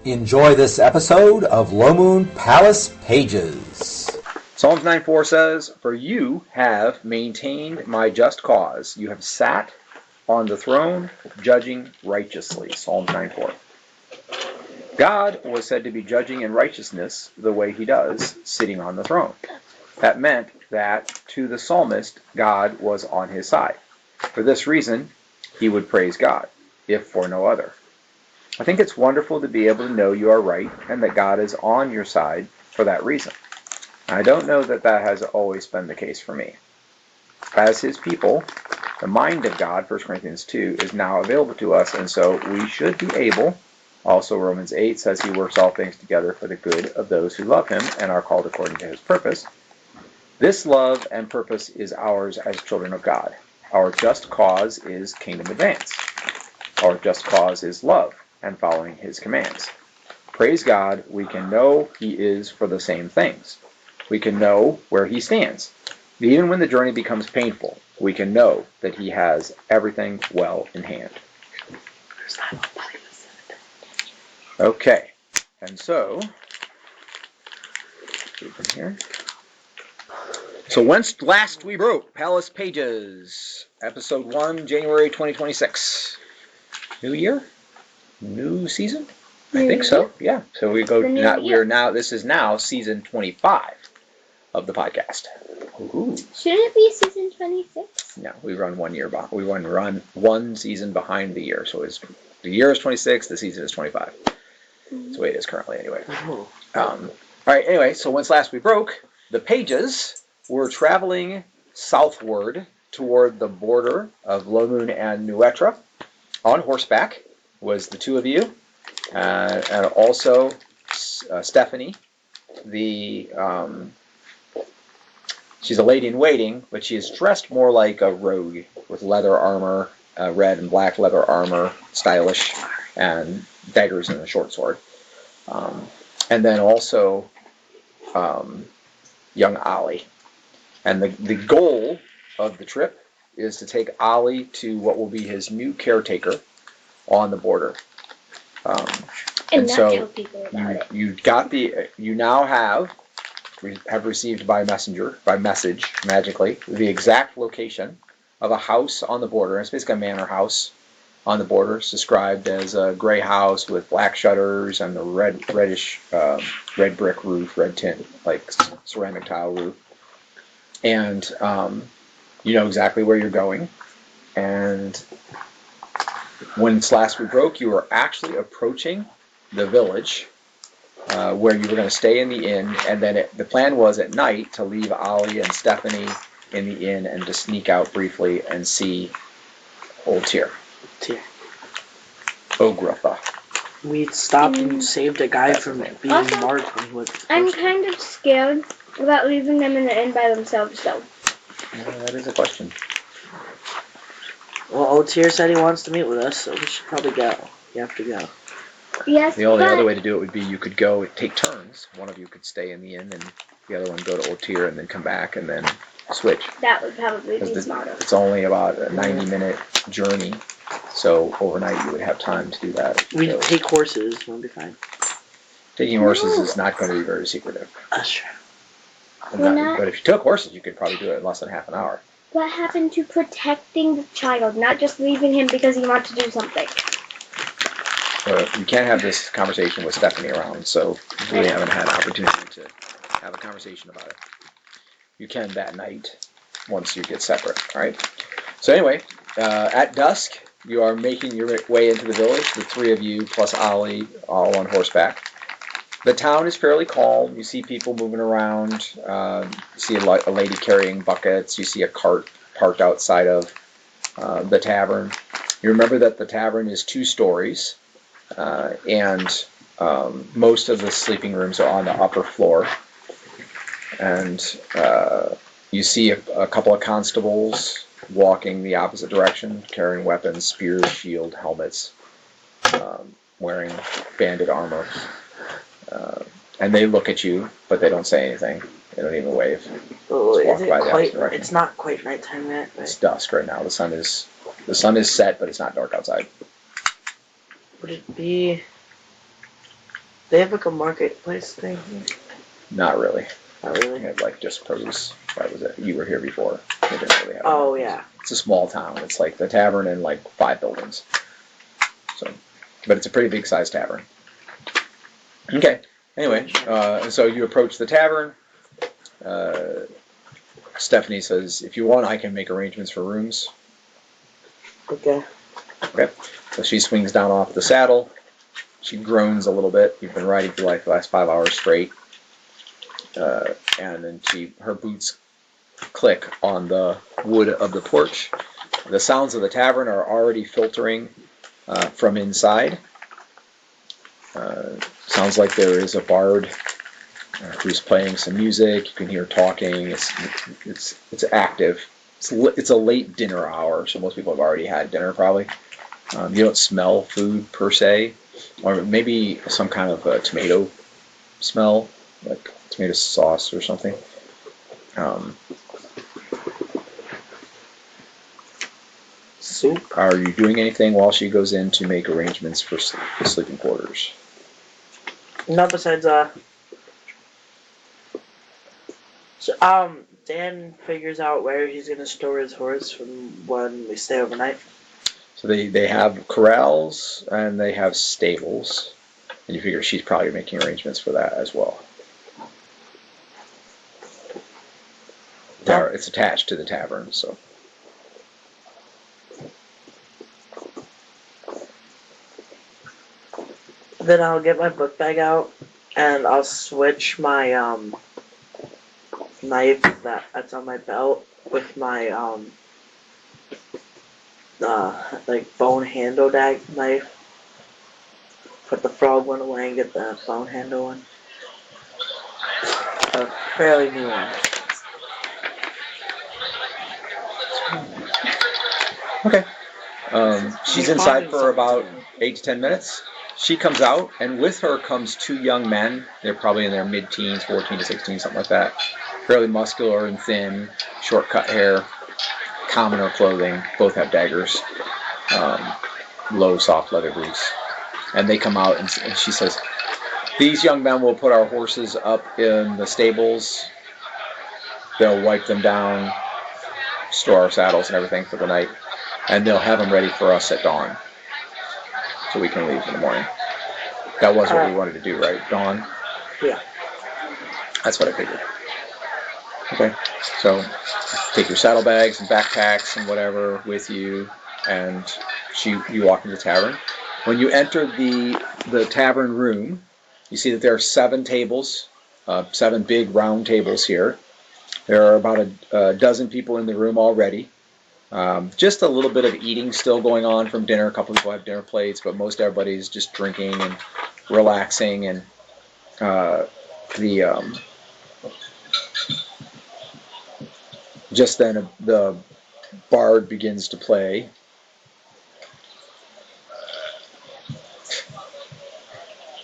Enjoy this episode of Low Moon Palace Pages. Psalms 9:4 says, "For you have maintained my just cause. You have sat on the throne, judging righteously." Psalms 9:4. God was said to be judging in righteousness the way he does, sitting on the throne. That meant that to the psalmist, God was on his side. For this reason, he would praise God, if for no other. I think it's wonderful to be able to know you are right and that God is on your side for that reason. I don't know that that has always been the case for me. As his people, the mind of God, 1 Corinthians 2, is now available to us, and so we should be able. Also, Romans 8 says he works all things together for the good of those who love him and are called according to his purpose. This love and purpose is ours as children of God. Our just cause is kingdom advance. Our just cause is love and following his commands. Praise God, we can know he is for the same things. We can know where he stands. Even when the journey becomes painful, we can know that he has everything well in hand. Okay, and so, here. So whence last we broke, Palace Pages, Episode 1, January 2026. New year? New season? I think so. Yeah. So we go. This is now season 25 of the podcast. Ooh. Shouldn't it be season 26? No, we run 1 year behind. We run one season behind the year. So the year is 26. The season is 25. That's the way it is currently, anyway. All right. Anyway, so whence last we broke, the Pages were traveling southward toward the border of Low Moon and Nuetra on horseback. Was the two of you, and also Stephanie, she's a lady in waiting, but she is dressed more like a rogue with leather armor, red and black leather armor, stylish, and daggers and a short sword. And then also young Ollie. And the goal of the trip is to take Ollie to what will be his new caretaker on the border, and so tell people about it. You now have received by message magically the exact location of a house on the border. It's basically a manor house on the border. It's described as a gray house with black shutters and a red brick roof, red tint, like ceramic tile roof, and you know exactly where you're going. And when last we broke, you were actually approaching the village where you were going to stay in the inn, and then the plan was at night to leave Ollie and Stephanie in the inn and to sneak out briefly and see Old Tyr. Ogretha. We stopped and saved a guy from being Also, marked when he was. I'm kind of scared about leaving them in the inn by themselves, though. That is a question. Well, Old Tyr said he wants to meet with us, so we should probably go. You have to go. Yes, The only other way to do it would be you could go take turns. One of you could stay in the inn, and the other one go to Old Tyr, and then come back, and then switch. That would probably be smarter. It's only about a 90-minute journey, so overnight you would have time to do that. We can take horses, we'll be fine. Taking horses is not going to be very secretive. That's true. But if you took horses, you could probably do it in less than half an hour. What happened to protecting the child, not just leaving him because he wants to do something? You can't have this conversation with Stephanie around, so we haven't had an opportunity to have a conversation about it. You can that night once you get separate, all right? So anyway, at dusk, you are making your way into the village, the three of you plus Ollie, all on horseback. The town is fairly calm. You see people moving around. You see a lady carrying buckets. You see a cart parked outside of the tavern. You remember that the tavern is 2 stories, and most of the sleeping rooms are on the upper floor. And you see a couple of constables walking the opposite direction, carrying weapons, spears, shield, helmets, wearing banded armor. And they look at you, but they don't say anything. They don't even wave. Oh, it's not quite nighttime yet. Right? It's dusk right now. The sun is set, but it's not dark outside. Would it be They have like a marketplace thing here. Not really. Not They really. had like just produce. That was it. You were here before. They didn't really have Oh markets. yeah. It's a small town. It's like the tavern and like 5 buildings. So, but it's a pretty big sized tavern. Okay. Anyway, so you approach the tavern. Stephanie says, "If you want, I can make arrangements for rooms." Okay. Okay. So she swings down off the saddle. She groans a little bit. You've been riding for like the last 5 hours straight. And then her boots click on the wood of the porch. The sounds of the tavern are already filtering from inside. Sounds like there is a bard who's playing some music. You can hear talking. It's active. It's a late dinner hour, so most people have already had dinner probably. You don't smell food per se, or maybe some kind of a tomato smell, like tomato sauce or something. Soup. Are you doing anything while she goes in to make arrangements for sleeping quarters? Not besides Dan figures out where he's gonna store his horse from when we stay overnight. So they have corrals and they have stables, and you figure she's probably making arrangements for that as well. It's attached to the tavern, so. Then I'll get my book bag out and I'll switch my knife that's on my belt with my like bone handle knife. Put the frog one away and get the bone handle one. A fairly new one. Okay. She's inside for about 8 to 10 minutes. She comes out, and with her comes 2 young men. They're probably in their mid-teens, 14 to 16, something like that. Fairly muscular and thin, short cut hair, commoner clothing. Both have daggers. Low, soft leather boots. And they come out, and she says, "These young men will put our horses up in the stables. They'll wipe them down, store our saddles and everything for the night, and they'll have them ready for us at dawn, so we can leave in the morning." That was what we wanted to do, right? Dawn? Yeah. That's what I figured. Okay. So take your saddlebags and backpacks and whatever with you, and you walk into the tavern. When you enter the tavern room, you see that there are 7 tables, 7 big round tables here. There are about a dozen people in the room already. Just a little bit of eating still going on from dinner. A couple people have dinner plates, but most everybody's just drinking and relaxing. And just then the bard begins to play.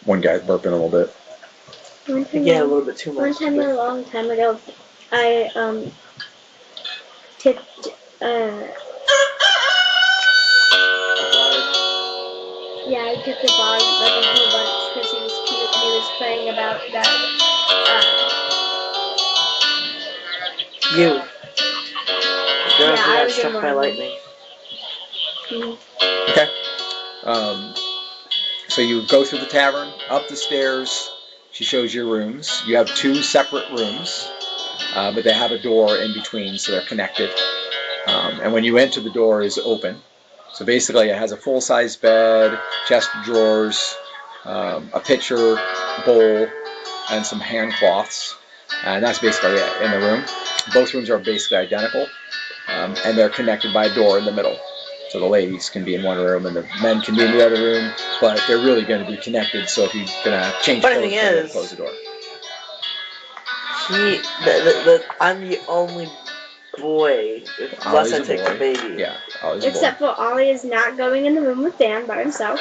One guy's burping a little bit. Yeah, a little bit too much. One time, a long time ago, I tipped. Yeah, I tipped the bar like a whole bunch because he was cute and he was playing about that. You. The girl Yeah, who I got was struck in by one. lightning. Okay. So you go through the tavern, up the stairs. She shows you rooms. You have 2 separate rooms, but they have a door in between, so they're connected. And when you enter, the door is open. So basically, it has a full-size bed, chest of drawers, a pitcher, bowl, and some hand cloths. And that's basically it in the room. Both rooms are basically identical, and they're connected by a door in the middle. So the ladies can be in one room and the men can be in the other room, but they're really going to be connected. So if you're going to change clothes, close the door. I'm the only boy, unless I take the baby. Yeah, Ollie's Except for Ollie is not going in the room with Dan by himself.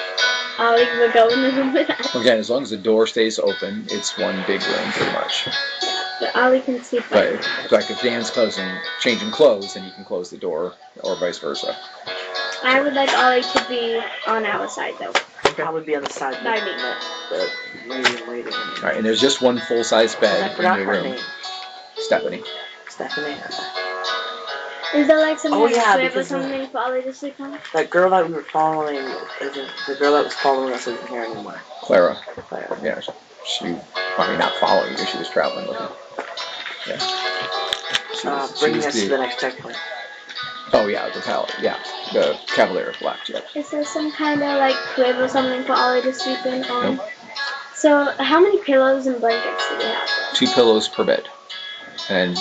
Ollie will go in the room with us. Again, as long as the door stays open, it's one big room pretty much. But Ollie can sleep But like if Dan's changing clothes, then you can close the door, or vice versa. I would like Ollie to be on our side though. probably be on the side By next me. to the lady in waiting. All right, and there's just one full-size I bed in forgot your her room. name. Stephanie. Stephanie. Is there like some Oh, kind of yeah, crib or because something for Ollie to sleep on? That girl that we were following isn't the girl that was following us isn't here anymore. Clara. Claire. Yeah, not following you. She was traveling with you. Yeah. Bringing us to the next checkpoint. Oh yeah, the Cavalier of Black. Yeah. Is there some kind of like crib or something for Ollie to sleep in on? Nope. So how many pillows and blankets do we have? 2 pillows per bed, and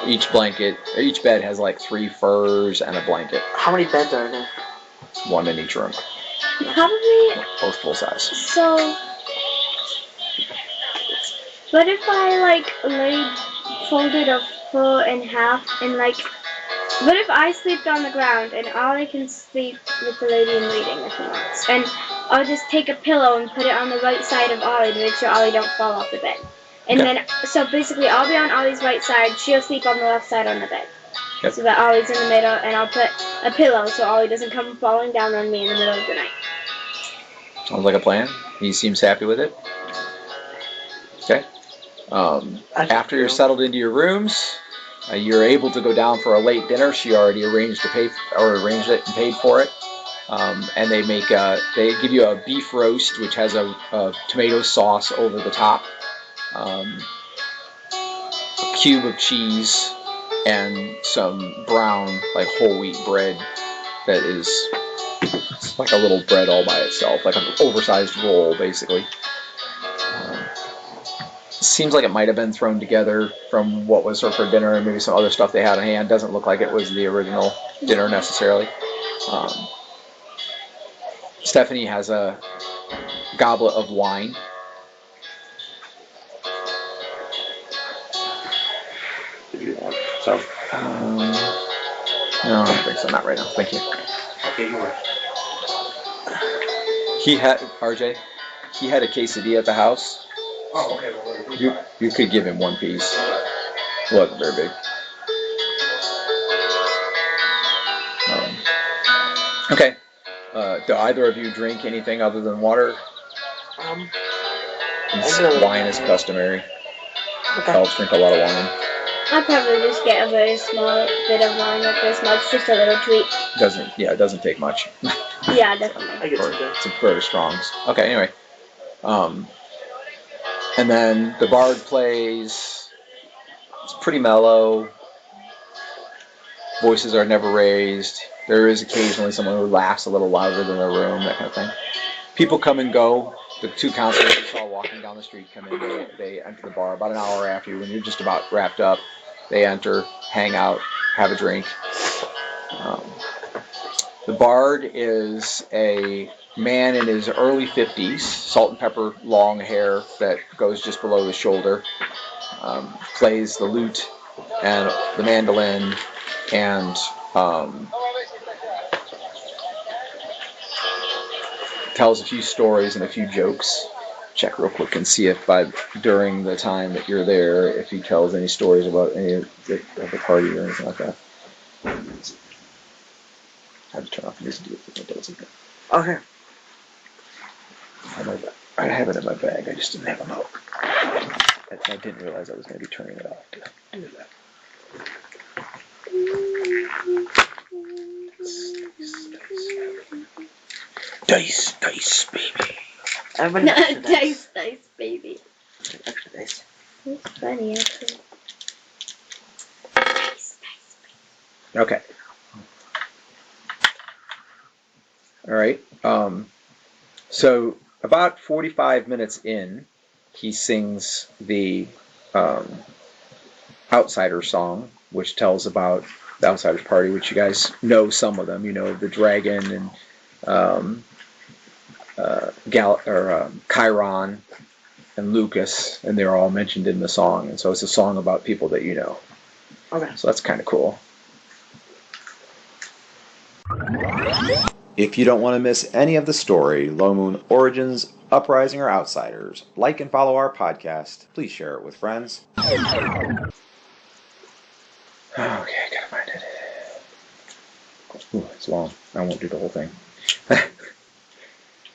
each bed has like 3 furs and a blanket. How many beds are there? 1 in each room. Probably. Both full size. So, what if I like folded a fur in half and like, what if I slept on the ground and Ollie can sleep with the lady in waiting if he wants, and I'll just take a pillow and put it on the right side of Ollie to make sure Ollie don't fall off the bed. And then, so basically I'll be on Ollie's right side, she'll sleep on the left side on the bed. Yep. So that Ollie's in the middle, and I'll put a pillow so Ollie doesn't come falling down on me in the middle of the night. Sounds like a plan. He seems happy with it. Okay. After you're settled into your rooms, you're able to go down for a late dinner. She already arranged it and paid for it. And they give you a beef roast, which has a tomato sauce over the top, a cube of cheese, and some brown, like whole wheat bread that is like a little bread all by itself, like an oversized roll, basically. Seems like it might have been thrown together from what was served for dinner and maybe some other stuff they had on hand. Doesn't look like it was the original dinner necessarily. Stephanie has a goblet of wine. So, No, I don't think so. Not right now. Thank you. okay, yours. He had a quesadilla at the house. Oh, okay. Well, You could give him 1 piece. It wasn't very big. Okay. Do either of you drink anything other than water? Wine is customary. Okay. Elves drink a lot of wine. I'll probably just get a very small bit of wine, like this much, just a little treat. It doesn't take much. Yeah, definitely. I get some good. It's a very strong. Okay, anyway. And then the bard plays. It's pretty mellow. Voices are never raised. There is occasionally someone who laughs a little louder than their room, that kind of thing. People come and go. The 2 counselors you saw walking down the street come in. They enter the bar about an hour after you, when you're just about wrapped up. They enter, hang out, have a drink. The bard is a man in his early 50s, salt and pepper long hair that goes just below the shoulder. Plays the lute and the mandolin and tells a few stories and a few jokes. Check real quick and see if during the time that you're there, if he tells any stories about any of the party or anything like that. I had to turn off the music if it doesn't. Okay. I have it in my bag. I just didn't have them out. I didn't realize I was going to be turning it off to do that. Dice, baby. Everybody extra dice. Dice, baby. Extra dice. That's funny, actually. Okay. All right. So about 45 minutes in, he sings the Outsider song, which tells about the Outsiders party, which you guys know some of them. You know the dragon and Chiron and Lucas, and they're all mentioned in the song. And so it's a song about people that you know. Okay. So that's kind of cool. If you don't want to miss any of the story, Low Moon Origins, Uprising, or Outsiders, like and follow our podcast. Please share it with friends. Okay, I gotta find it. Ooh, it's long. I won't do the whole thing.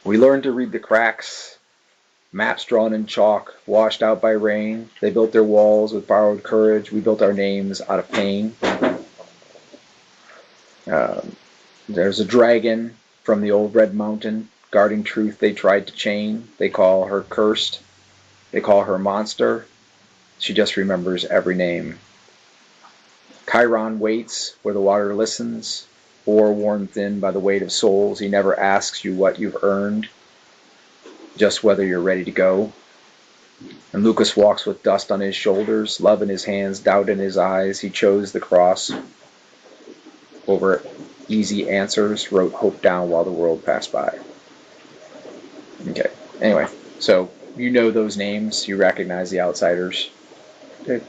We learned to read the cracks, maps drawn in chalk, washed out by rain. They built their walls with borrowed courage. We built our names out of pain. There's a dragon from the old red mountain, guarding truth they tried to chain. They call her cursed. They call her monster. She just remembers every name. Chiron waits where the water listens, ore worn thin by the weight of souls. He never asks you what you've earned, just whether you're ready to go. And Lucas walks with dust on his shoulders, love in his hands, doubt in his eyes. He chose the cross over easy answers, wrote hope down while the world passed by. Okay, anyway, so you know those names, you recognize the outsiders. They're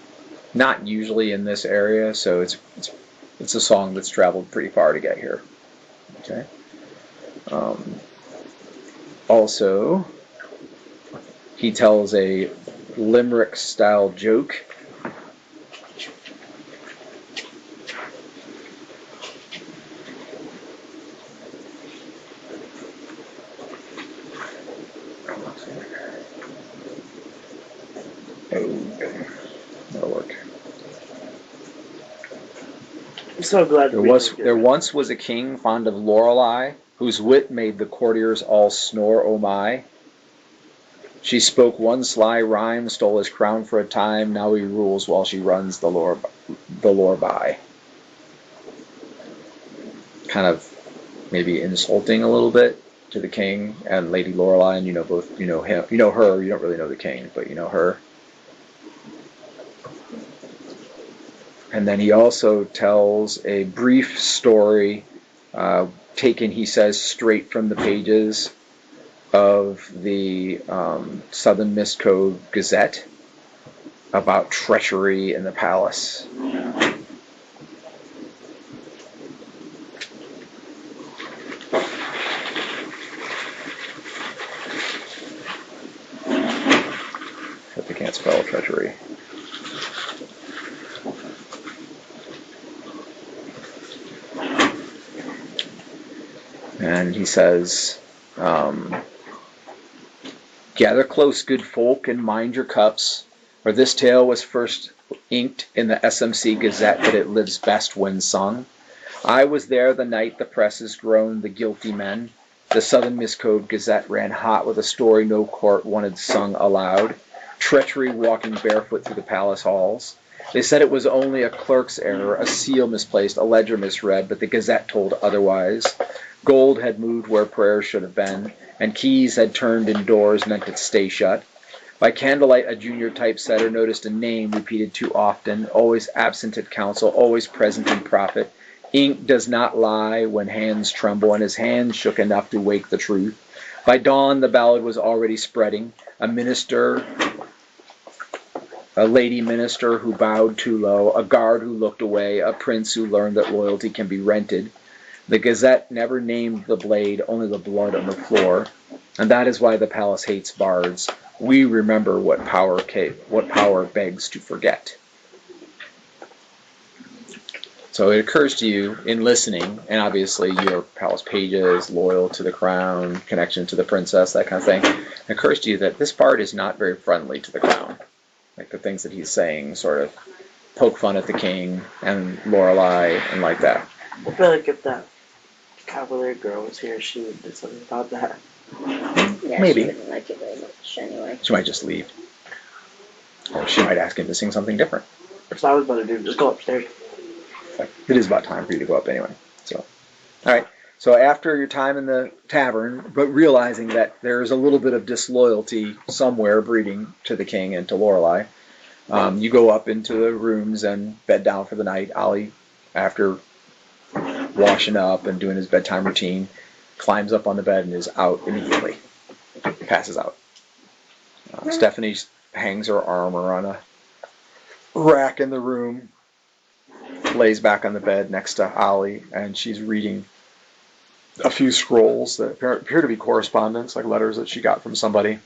not usually in this area, so it's a song that's traveled pretty far to get here. Okay. Also, he tells a limerick-style joke. That'll work. I'm so glad There once was a king fond of Lorelei, whose wit made the courtiers all snore, oh my. She spoke one sly rhyme, stole his crown for a time, now he rules while she runs the lore by. Kind of maybe insulting a little bit to the king and Lady Lorelei, and you know both, you know him, you know her, you don't really know the king, but you know her. And then he also tells a brief story taken, he says, straight from the pages of the Southern Mist Code Gazette about treachery in the palace. Except they can't spell treachery. And he says, gather close, good folk, and mind your cups, for this tale was first inked in the SMC Gazette, but it lives best when sung. I was there the night the presses groaned the guilty men. The Southern Mist Code Gazette ran hot with a story no court wanted sung aloud. Treachery walking barefoot through the palace halls. They said it was only a clerk's error, a seal misplaced, a ledger misread, but the Gazette told otherwise. Gold had moved where prayers should have been, and keys had turned in doors meant to stay shut. By candlelight, a junior typesetter noticed a name repeated too often, always absent at council, always present in profit. Ink does not lie when hands tremble, and his hands shook enough to wake the truth. By dawn, the ballad was already spreading. A minister, a lady minister who bowed too low, a guard who looked away, a prince who learned that loyalty can be rented. The Gazette never named the blade, only the blood on the floor, and that is why the palace hates bards. We remember what power begs to forget. So it occurs to you in listening, and obviously your palace pages, loyal to the crown, connection to the princess, that kind of thing, it occurs to you that this bard is not very friendly to the crown. Like the things that he's saying sort of poke fun at the king and Lorelei and like that. I feel like if that Cavalier girl was here, she would do something about that. Yeah, Maybe. she wouldn't like it very much anyway. She might just leave. Or she might ask him to sing something different. That's what I was about to do, just go upstairs. But it is about time for you to go up anyway. So, all right. So after your time in the tavern, but realizing that there is a little bit of disloyalty somewhere breeding to the king and to Lorelei, you go up into the rooms and bed down for the night. Ollie, after washing up and doing his bedtime routine, climbs up on the bed and is out immediately. Passes out. Stephanie hangs her armor on a rack in the room, lays back on the bed next to Ollie, and she's reading a few scrolls that appear to be correspondence, like letters that she got from somebody.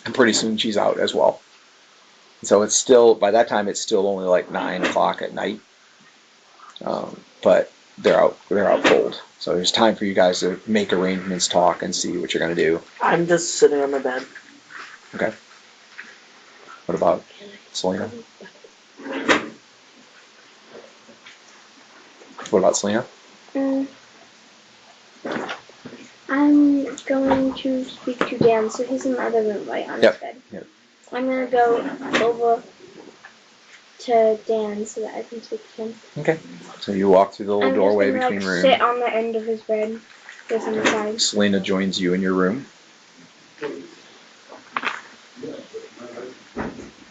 And pretty soon she's out as well. So it's still, by that time, it's still only like 9 o'clock at night. But they're out cold. So there's time for you guys to make arrangements, talk, and see what you're gonna do. I'm just sitting on my bed. Okay. What about Selena? What about Selena? I'm going to speak to Dan, so he's in the other room, right, on his bed. Yep. I'm going to go over to Dan so that I can speak to him. Okay. So you walk through the little doorway I'm just between gonna, rooms. sit on the end of his bed with him inside. Selena joins you in your room.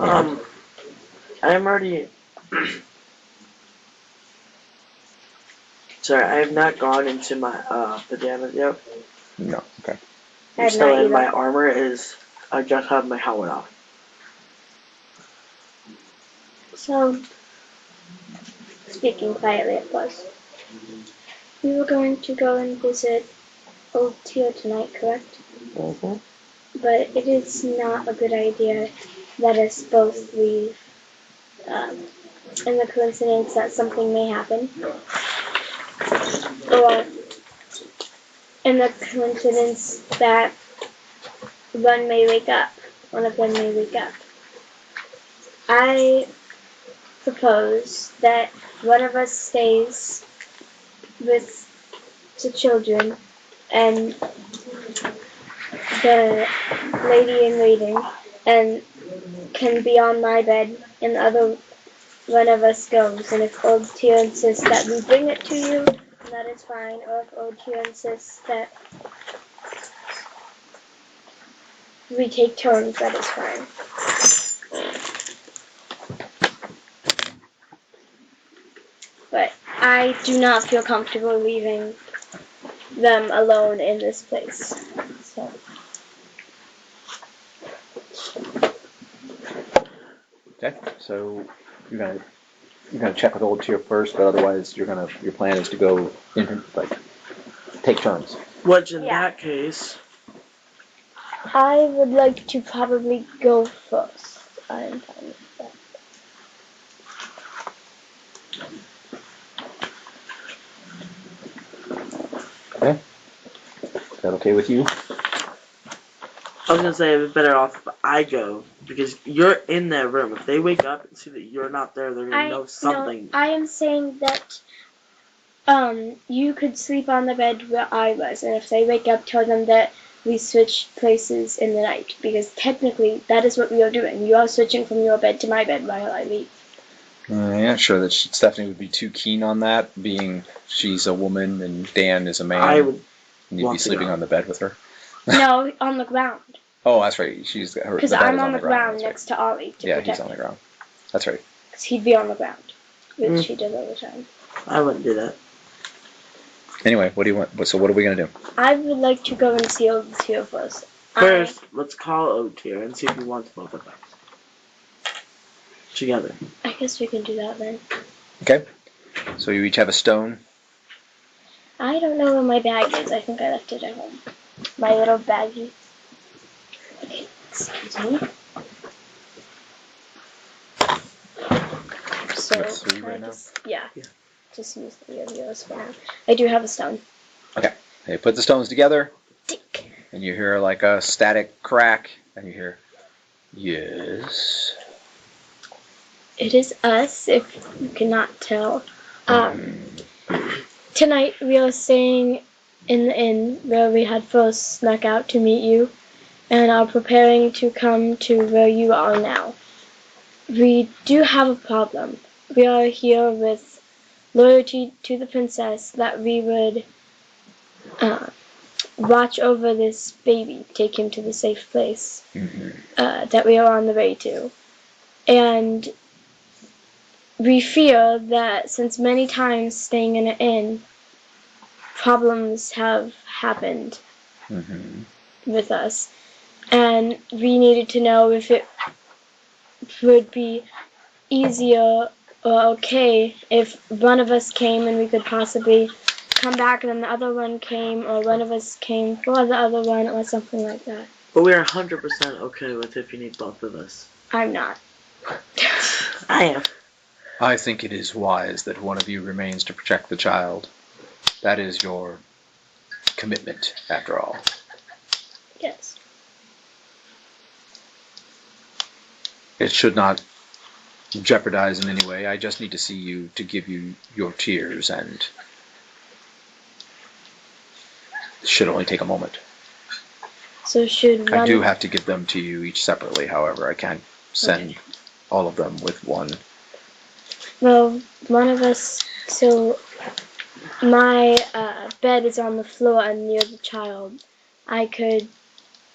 I'm already. Sorry, I have not gone into my pajamas yet. No. Okay. I have So not in my either. armor is I just have my helmet off. So, speaking quietly, of course. We were going to go and visit Old Teal tonight, correct? Mm-hmm. But it is not a good idea. Let us both leave. In the coincidence that something may happen. Or in the coincidence that one of them may wake up. I propose that one of us stays with the children and the lady in waiting and can be on my bed, and the other one of us goes. And if Old Teal insists that we bring it to you, then that is fine. Or if Old Teal insists that we take turns, that is fine. But I do not feel comfortable leaving them alone in this place. So. Okay. So you're gonna check with Old Tier first, but otherwise your plan is to go in, take turns. Which in that case, I would like to probably go first. I'm fine with that. Okay. Is that okay with you? I was gonna say it'd be better off if I go because you're in their room. If they wake up and see that you're not there, they're gonna know something. No, I am saying that you could sleep on the bed where I was, and if they wake up, tell them that we switched places in the night, because technically that is what we are doing. You are switching from your bed to my bed while I leave. I'm not sure that Stephanie would be too keen on that, being she's a woman and Dan is a man. I would. And you'd be sleeping on the bed with her. No, on the ground. Oh, that's right. She's her. Because I'm on the ground next to Ollie to protect he's on the ground. That's right. Because he'd be on the ground, which he does all the time. I wouldn't do that. Anyway, what do you want? So what are we gonna do? I would like to go and see Old Teal first. First, let's call Old Tier and see if he wants both of us together. I guess we can do that then. Okay. So you each have a stone. I don't know where my bag is. I think I left it at home. My little baggie. Okay, excuse me. So, You have 3 right now? Yeah. Just use 3 of yours for now. I do have a stone. Okay. You put the stones together. Tick. And you hear like a static crack, and you hear, yes. It is us, if you cannot tell. Tonight we are staying in the inn where we had first snuck out to meet you, and are preparing to come to where you are now. We do have a problem. We are here with loyalty to the princess that we would watch over this baby, take him to the safe place that we are on the way to. And we fear that since many times staying in an inn, problems have happened with us. And we needed to know if it would be easier or okay if one of us came and we could possibly come back and then the other one came, or one of us came for the other one, or something like that. But we're 100% okay with if you need both of us. I'm not. I am. I think it is wise that one of you remains to protect the child. That is your commitment, after all. Yes. It should not jeopardize in any way. I just need to see you to give you your tears, and it should only take a moment. So should one... I do have to give them to you each separately, however. I can't send all of them with one. Well, one of us... So, my bed is on the floor and near the child. I could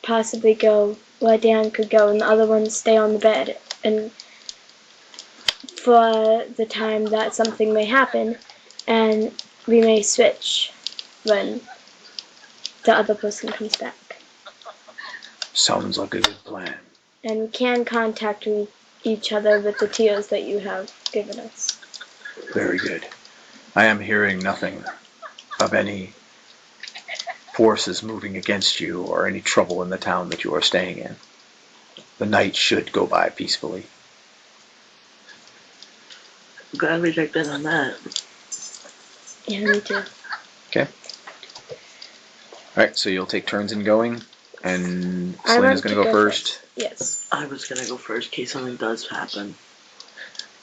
possibly go where Dan could go, and the other one stay on the bed. And for the time that something may happen, and we may switch when the other person comes back. Sounds like a good plan. And we can contact each other with the tears that you have given us. Very good. I am hearing nothing of any forces moving against you or any trouble in the town that you are staying in. The night should go by peacefully. I'm glad we checked in on that. Yeah, me too. Okay. Alright, so you'll take turns in going, and Selena's going to go first. Yes. I was gonna go first in case something does happen.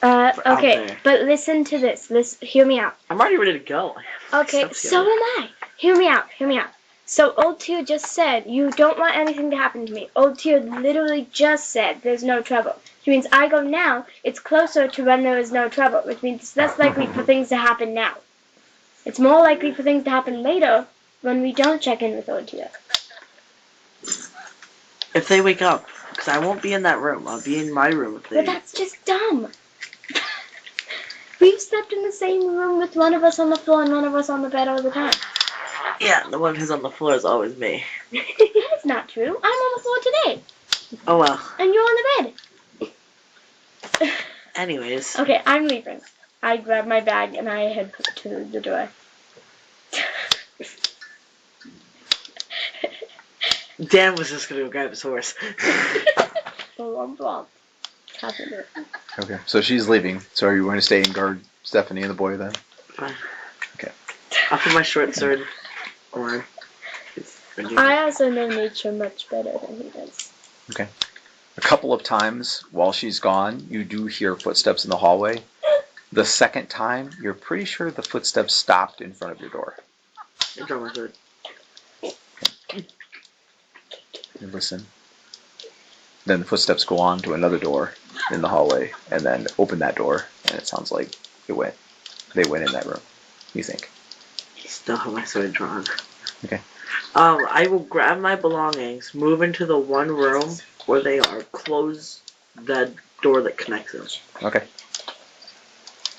Okay, but listen to this. Hear me out. I'm already ready to go. Okay, so am I. Hear me out. So Old Tier just said, you don't want anything to happen to me. Old Tier literally just said, there's no trouble. Which means I go now, it's closer to when there is no trouble. Which means it's less likely for things to happen now. It's more likely for things to happen later when we don't check in with Old Tier. If they wake up, because I won't be in that room. I'll be in my room if they... But that's just dumb. We've slept in the same room with one of us on the floor and one of us on the bed all the time. Yeah, the one who's on the floor is always me. That's not true. I'm on the floor today. Oh well. And you're on the bed. Anyways. Okay, I'm leaving. I grab my bag and I head to the door. Dan was just gonna go grab his horse. Okay, so she's leaving. So are you going to stay and guard Stephanie and the boy then? Fine. Okay. I'll put my short sword on. I also know nature much better than he does. Okay. A couple of times while she's gone, you do hear footsteps in the hallway. The second time, you're pretty sure the footsteps stopped in front of your door. I draw my sword. You listen. Then the footsteps go on to another door in the hallway, and then open that door, and it sounds like they went in that room. You think? Still have my sword drawn. Okay. I will grab my belongings, move into the one room where they are, close the door that connects them. Okay.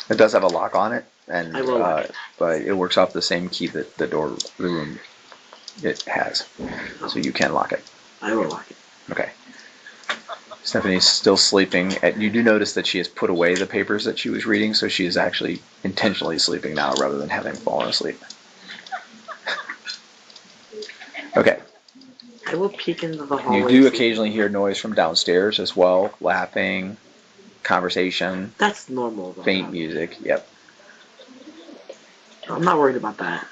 It does have a lock on it, and I will lock it. But it works off the same key that the room it has, so you can lock it. I will lock it. Okay. Stephanie's still sleeping. You do notice that she has put away the papers that she was reading, so she is actually intentionally sleeping now rather than having fallen asleep. Okay. I will peek into the hallway. You do occasionally hear noise from downstairs as well. Laughing, conversation. That's normal, though. Faint music. Yep. I'm not worried about that.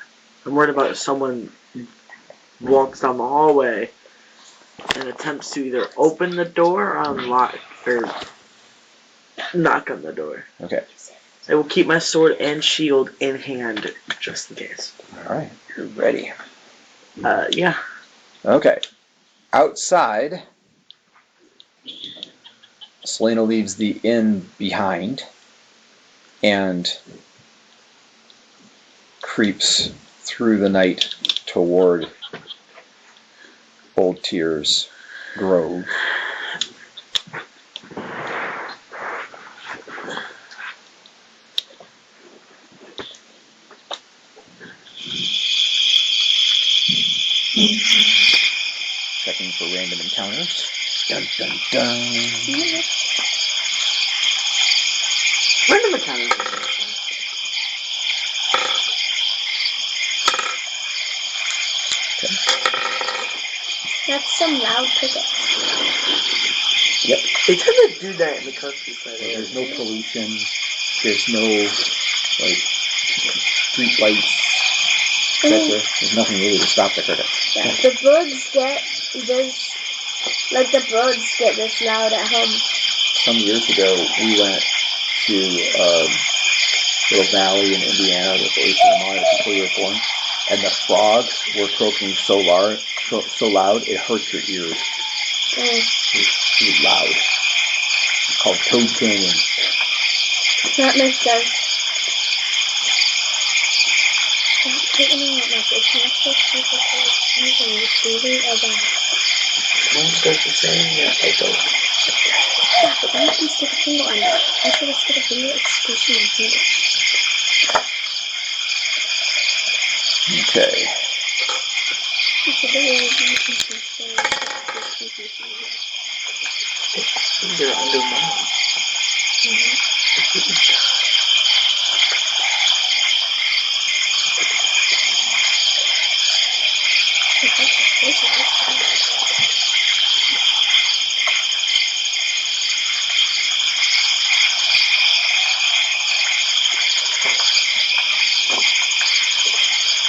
I'm worried about if someone walks down the hallway and attempts to either open the door or unlock or knock on the door. Okay. I will keep my sword and shield in hand just in case. Alright, you're ready. Yeah. Okay. Outside, Selena leaves the inn behind and creeps through the night toward Old Tier's grove. Checking for random encounters. Dun dun dun. Random encounters. Okay. That's some loud crickets. Yep. They tend to do that in the countryside. There's no pollution. There's no street lights. That's it. There's nothing really to stop the cricket. Yeah, the birds get this, like the birds get this loud at home. Some years ago, we went to a little valley in Indiana with the HMI before you were born, and the frogs were croaking so loud, it hurts your ears. It was loud. It's called Toad Canyon. That makes sense. Most of the same, yeah, I go. Yeah, but then you can stick a finger on it. Instead of stick a finger, it's squishing my finger. Okay. They're under mine.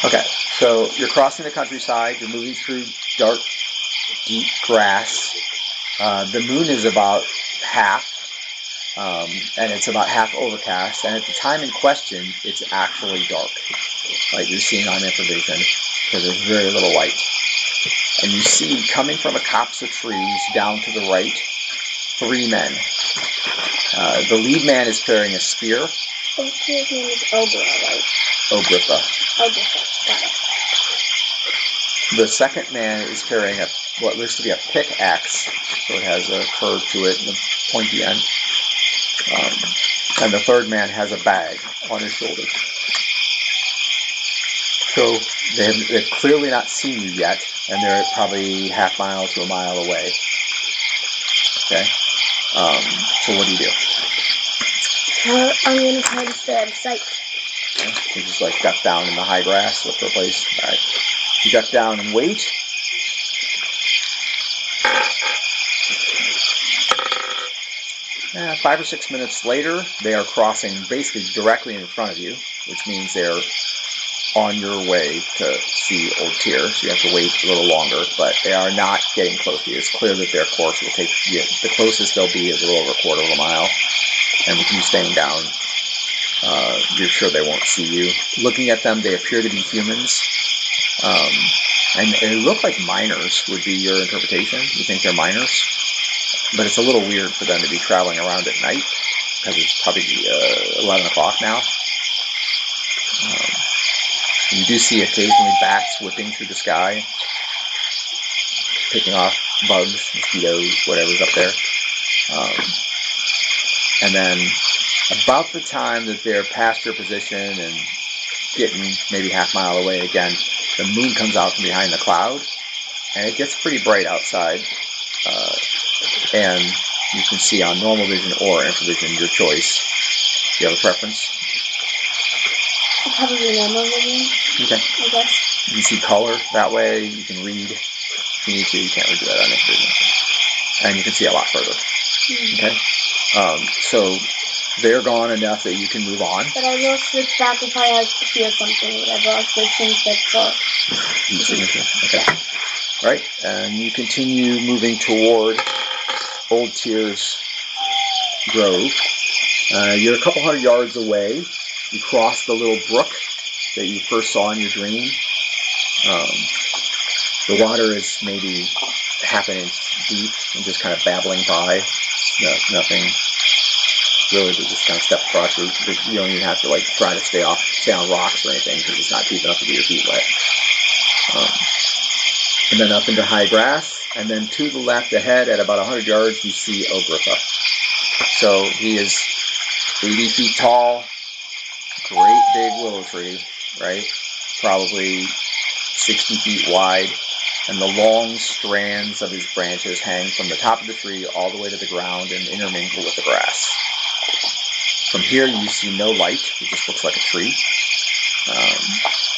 Okay, so you're crossing the countryside. You're moving through dark, deep grass. The moon is about half, and it's about half overcast. And at the time in question, it's actually dark, like you're seeing on infravision, because there's very little light. And you see, coming from a copse of trees down to the right, 3 men. The lead man is carrying a spear. His name is Ogra, right? Ogrippa. Ogrippa, got it. The second man is carrying what looks to be a pickaxe, so it has a curve to it and a pointy end. And the third man has a bag on his shoulder. So they've clearly not seen you yet, and they're probably half mile to a mile away. Okay? So what do you do? I'm going to try to stay out of sight. Okay. You just like duck down in the high grass, look for a place. All right. You duck down and wait. Yeah, 5 or 6 minutes later, they are crossing basically directly in front of you, which means they're on your way to see Old Tyr, so you have to wait a little longer, but they are not getting close to you. It's clear that their course will take you. The closest they'll be is a little over a quarter of a mile, and with you staying down, you're sure they won't see you. Looking at them, they appear to be humans, and they look like miners would be your interpretation. You think they're miners? But it's a little weird for them to be traveling around at night, because it's probably 11 o'clock now. You do see occasionally bats whipping through the sky, picking off bugs, mosquitoes, whatever's up there. And then about the time that they're past your position and getting maybe half mile away again, the moon comes out from behind the cloud, and it gets pretty bright outside. And you can see on normal vision or infravision, your choice. Do you have a preference? Probably normal vision. Okay. I guess. You can see color that way. You can read. If you need to, you can't really do that on infravision. And you can see a lot further. Okay. So they're gone enough that you can move on. But I will switch back if I hear something or whatever. I'll switch things back for. Signature. Okay. Right. And you continue moving toward Old Tyr's grove. You're a couple hundred yards away. You cross the little brook that you first saw in your dream. The water is maybe half an inch deep and just kind of babbling by. No, nothing really to just kind of step across. You don't even have to like try to stay on rocks or anything, because it's not deep enough to get your feet wet. And then up into high grass, and then to the left ahead at about 100 yards, you see Ogrippa. So he is 80 feet tall, great big willow tree, right? Probably 60 feet wide, and the long strands of his branches hang from the top of the tree all the way to the ground and intermingle with the grass. From here, you see no light. It just looks like a tree.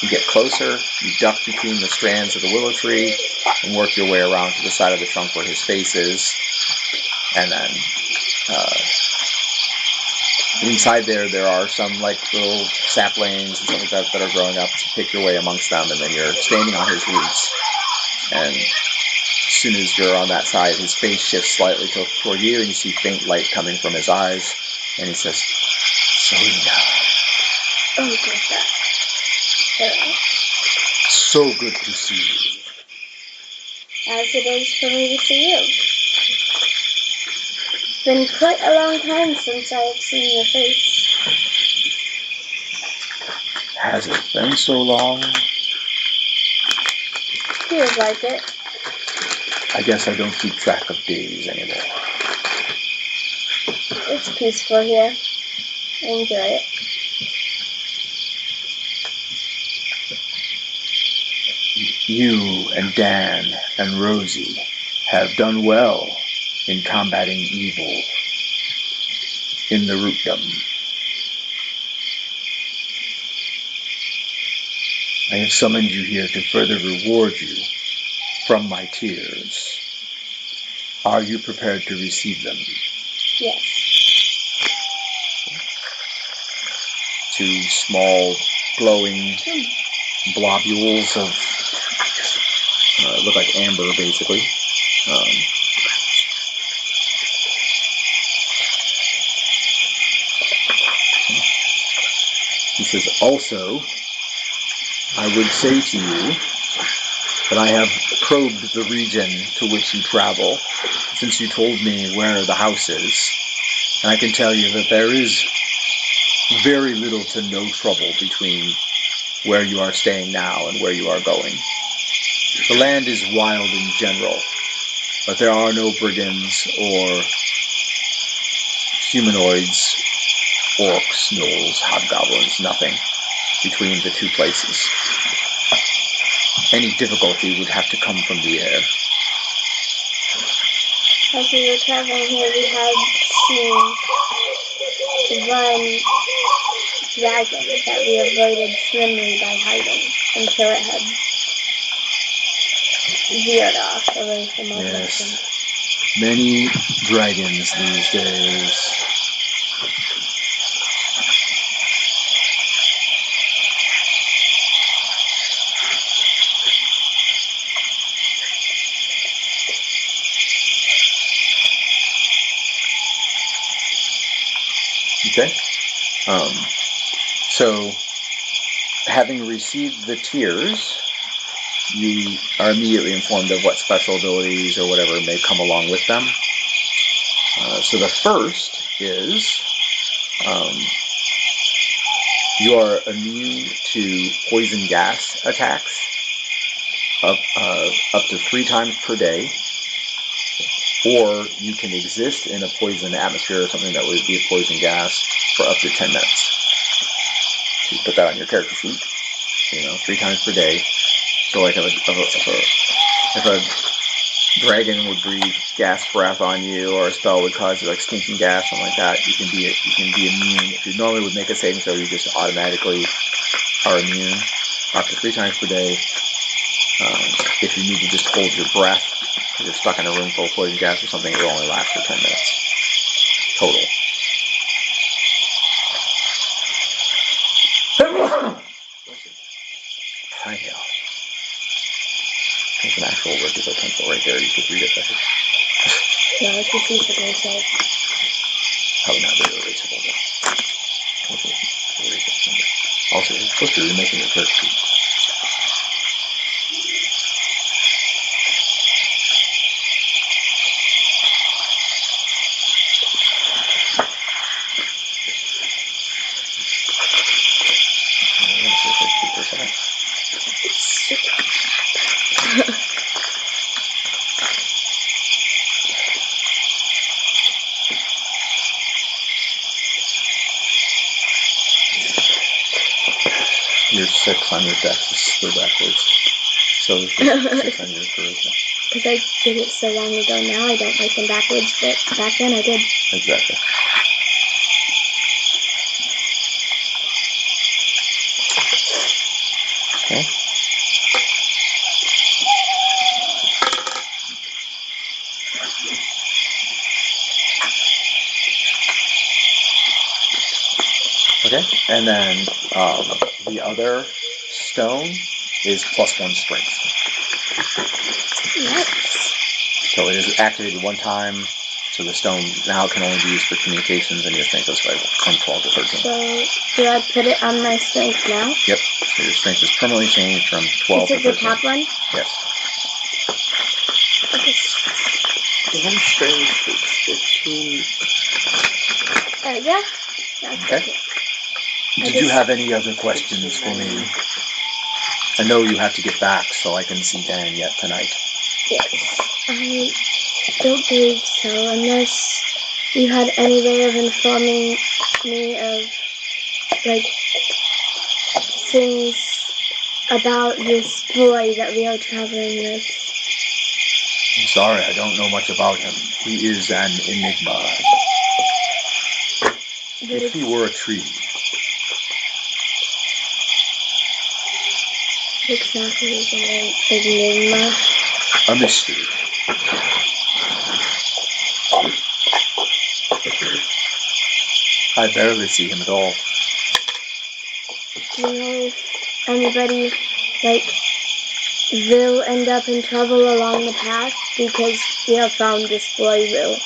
You get closer, you duck between the strands of the willow tree and work your way around to the side of the trunk where his face is, and then inside there are some like little saplings and stuff like that are growing up. So pick your way amongst them, and then you're standing on his roots. And as soon as you're on that side, his face shifts slightly toward you, and you see faint light coming from his eyes. And he says, "Selena, Oh, good. Hello. so good to see you." As it is for me to see you. It's been quite a long time since I have seen your face. Has it been so long? Feels like it. I guess I don't keep track of days anymore. It's peaceful here. I enjoy it. You and Dan and Rosie have done well in combating evil in the rootdom. I have summoned you here to further reward you from my tears. Are you prepared to receive them? Yes. Two small, glowing globules of look like amber, basically. He says, also, I would say to you that I have probed the region to which you travel, since you told me where the house is, and I can tell you that there is very little to no trouble between where you are staying now and where you are going. The land is wild in general, but there are no brigands or humanoids, orcs, gnolls, hobgoblins, nothing between the two places. Any difficulty would have to come from the air. As we were traveling here, we had seen one dragon that we avoided slimly by hiding until it had veered off away from our mission. Yes. Many dragons these days. Okay. So, having received the tears, you are immediately informed of what special abilities or whatever may come along with them. So the first is you are immune to poison gas attacks up to 3 times per day, or you can exist in a poison atmosphere or something that would be a poison gas for up to 10 minutes. So you put that on your character sheet, 3 times per day. So like if a dragon would breathe gas breath on you, or a spell would cause you like stinking gas, something like that, you can be immune. If you normally would make a saving throw, you just automatically are immune up to 3 times per day. If you need to just hold your breath because you're stuck in a room full of poison gas or something, it will only last for 10 minutes total. Hi, Hale. There's an actual regular pencil right there. You could read it better. No, it's a piece of erasable. Probably not very erasable, though. Also, you're supposed to be remaking your character sheet. Your 6 on your dex is still backwards. So it's just 6 on your charisma. Because I did it so long ago now, I don't like them backwards, but back then I did. Exactly. Okay. Okay. And then the other stone is +1 strength. Nice. So it is activated one time. So the stone now can only be used for communications, and your strength goes from 12 to 13. So, do I put it on my strength now? Yep. So your strength is permanently changed from 12 Is to it the 13. top one? Yes. One strength is 15. There we go. That's Okay. okay. Did you have any other questions for me? I know you have to get back, so I can see Dan yet tonight. Yes. I don't believe so, unless you had any way of informing me of, like, things about this boy that we are traveling with. I'm sorry, I don't know much about him. He is an enigma. But If he were a tree, exactly is an enigma. a mystery. I barely see him at all. Do you know if anybody, like, will end up in trouble along the path? Because we have found this boy will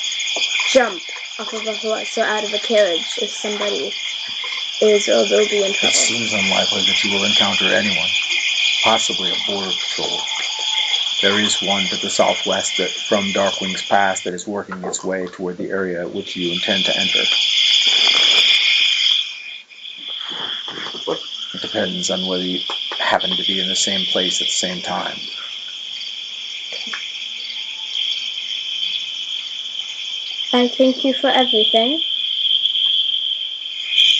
jump off of a horse or out of a carriage if somebody is or will be in It trouble. seems unlikely that you will encounter anyone, possibly a border patrol. There is one to the southwest from Darkwing's Pass that is working its way toward the area which you intend to enter. It depends on whether you happen to be in the same place at the same time. I thank you for everything.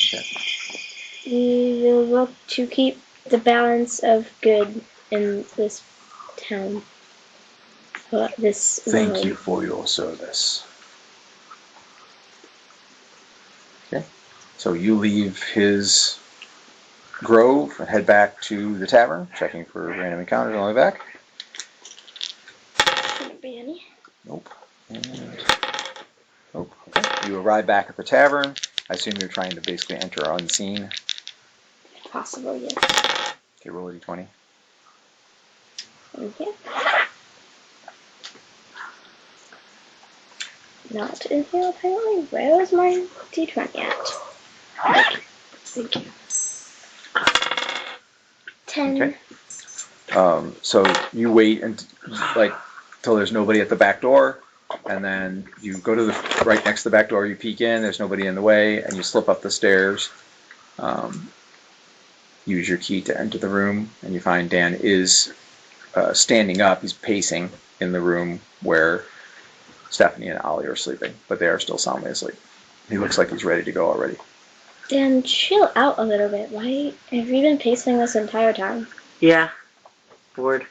Okay. We will look to keep the balance of good in this town. For this Thank world. you for your service. Okay. So you leave his grove and head back to the tavern, checking for random encounters on the way back. Shouldn't be any. Nope. And nope. Okay. You arrive back at the tavern. I assume you're trying to basically enter unseen. Possible, yes. Okay, roll a d20. Thank you. Not in here apparently. Where is my d20 at? Thank you. 10. Okay. So you wait till there's nobody at the back door, and then you go to the right next to the back door. You peek in. There's nobody in the way, and you slip up the stairs. Use your key to enter the room, and you find Dan is standing up. He's pacing in the room where Stephanie and Ollie are sleeping, but they are still soundly asleep. He looks like he's ready to go already. Dan, chill out a little bit. Why have you been pacing this entire time? Yeah. Bored.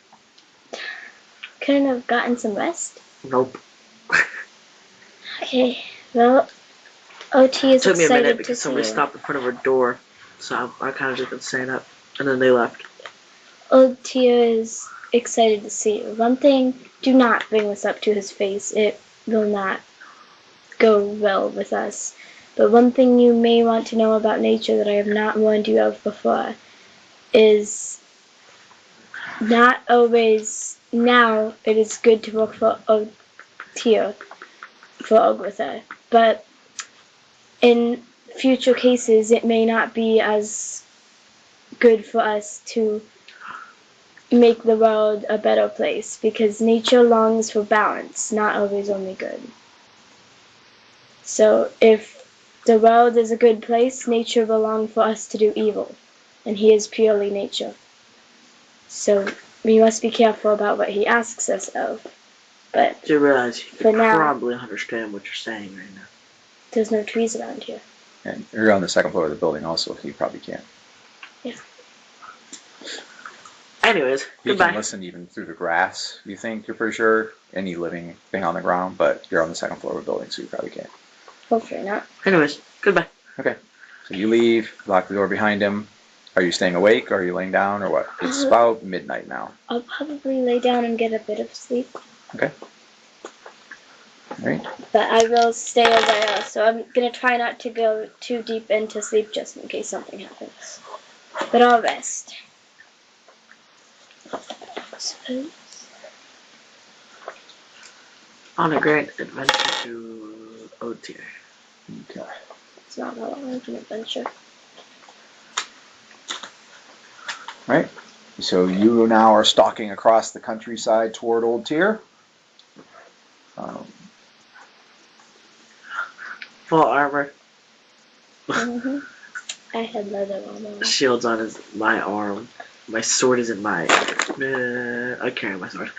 Couldn't have gotten some rest? Nope. Okay, well, OT is It took me a excited minute to because see somebody you. stopped in front of our door. So I kind of just been staying up. And then they left. OT is excited to see you. One thing, do not bring this up to his face. It will not go well with us. But one thing you may want to know about nature that I have not warned you of before is not always now it is good to work for Otir, for Ogretha, but in future cases it may not be as good for us to make the world a better place, because nature longs for balance, not always only good. So if the world is a good place, nature will long for us to do evil, and he is purely nature. So we must be careful about what he asks us of. But You realize you for now, probably understand what you're saying right now. there's no trees around here. And you're on the second floor of the building also, so you probably can't. Yeah. Anyways, You goodbye. can listen even through the grass, you think, you're pretty sure. Any living thing on the ground, but you're on the second floor of a building, so you probably can't. Hopefully not. Anyways, goodbye. Okay. So you leave, lock the door behind him. Are you staying awake, or are you laying down, or what? It's about midnight now. I'll probably lay down and get a bit of sleep. Okay. Right. But I will stay aware, so I'm gonna try not to go too deep into sleep just in case something happens. But I'll rest. Suppose. On a great adventure to Otier. Okay. It's not that long of an adventure. Right. So you now are stalking across the countryside toward Old Tyr. Full armor. Mm-hmm. I had leather armor. Shield's on my arm. My sword is in my. I carry my sword.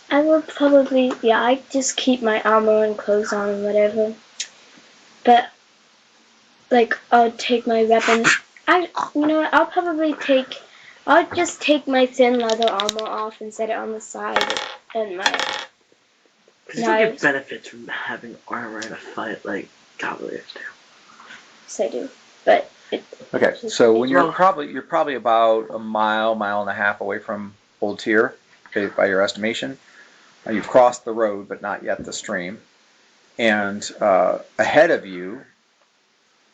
I will probably, I just keep my armor and clothes on and whatever. But, like, I'll take my weapon. You know what, I'll just take my thin leather armor off and set it on the side and my You don't get benefits from having armor in a fight like cavaliers do. Yes, I do. But Okay, so when you're probably about a mile and a half away from Old Tyr, okay, by your estimation. You've crossed the road, but not yet the stream. And ahead of you,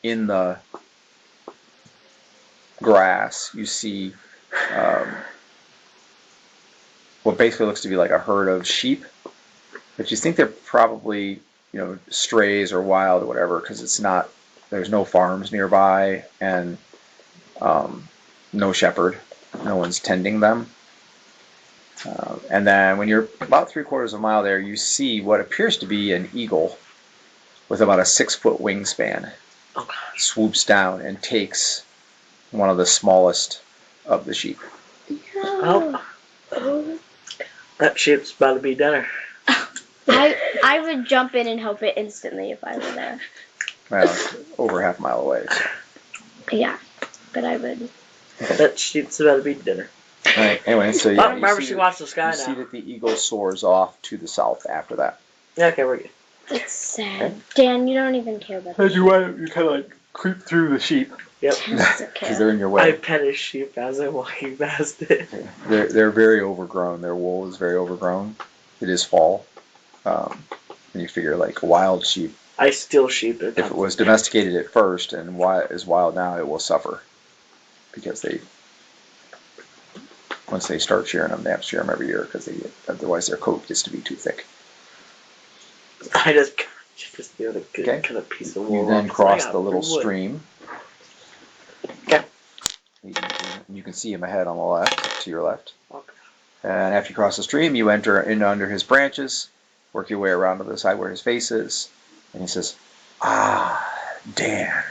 in the grass, you see what basically looks to be like a herd of sheep. But you think they're probably, strays or wild or whatever, because there's no farms nearby and no shepherd. No one's tending them. And then when you're about 3/4 of a mile there, you see what appears to be an eagle with about a 6-foot wingspan. Swoops down and takes one of the smallest of the sheep. No. That sheep's about to be dinner. I would jump in and help it instantly if I were there. Well, it's over half a mile away. So. Yeah, but I would. That sheep's about to be dinner. All right. Anyway, so I don't remember she watched the sky now. You see that the eagle soars off to the south after that. Yeah, okay, we're good. It's sad. Okay. Dan, you don't even care about that. You kind of like creep through the sheep. Yep. Because they're in your way. I pet a sheep as I'm walking past it. They're very overgrown. Their wool is very overgrown. It is fall. And you figure like wild sheep. I steal sheep. If it was domesticated at first and is wild now, it will suffer. Because once they start shearing them, they have to shear them every year because otherwise their coat gets to be too thick. I just feel a good kind of piece of wool. You then cross the little stream. Okay. You can see him ahead on the left, to your left. Okay. And after you cross the stream, you enter in under his branches, work your way around to the side where his face is, and he says, "Ah, Dan,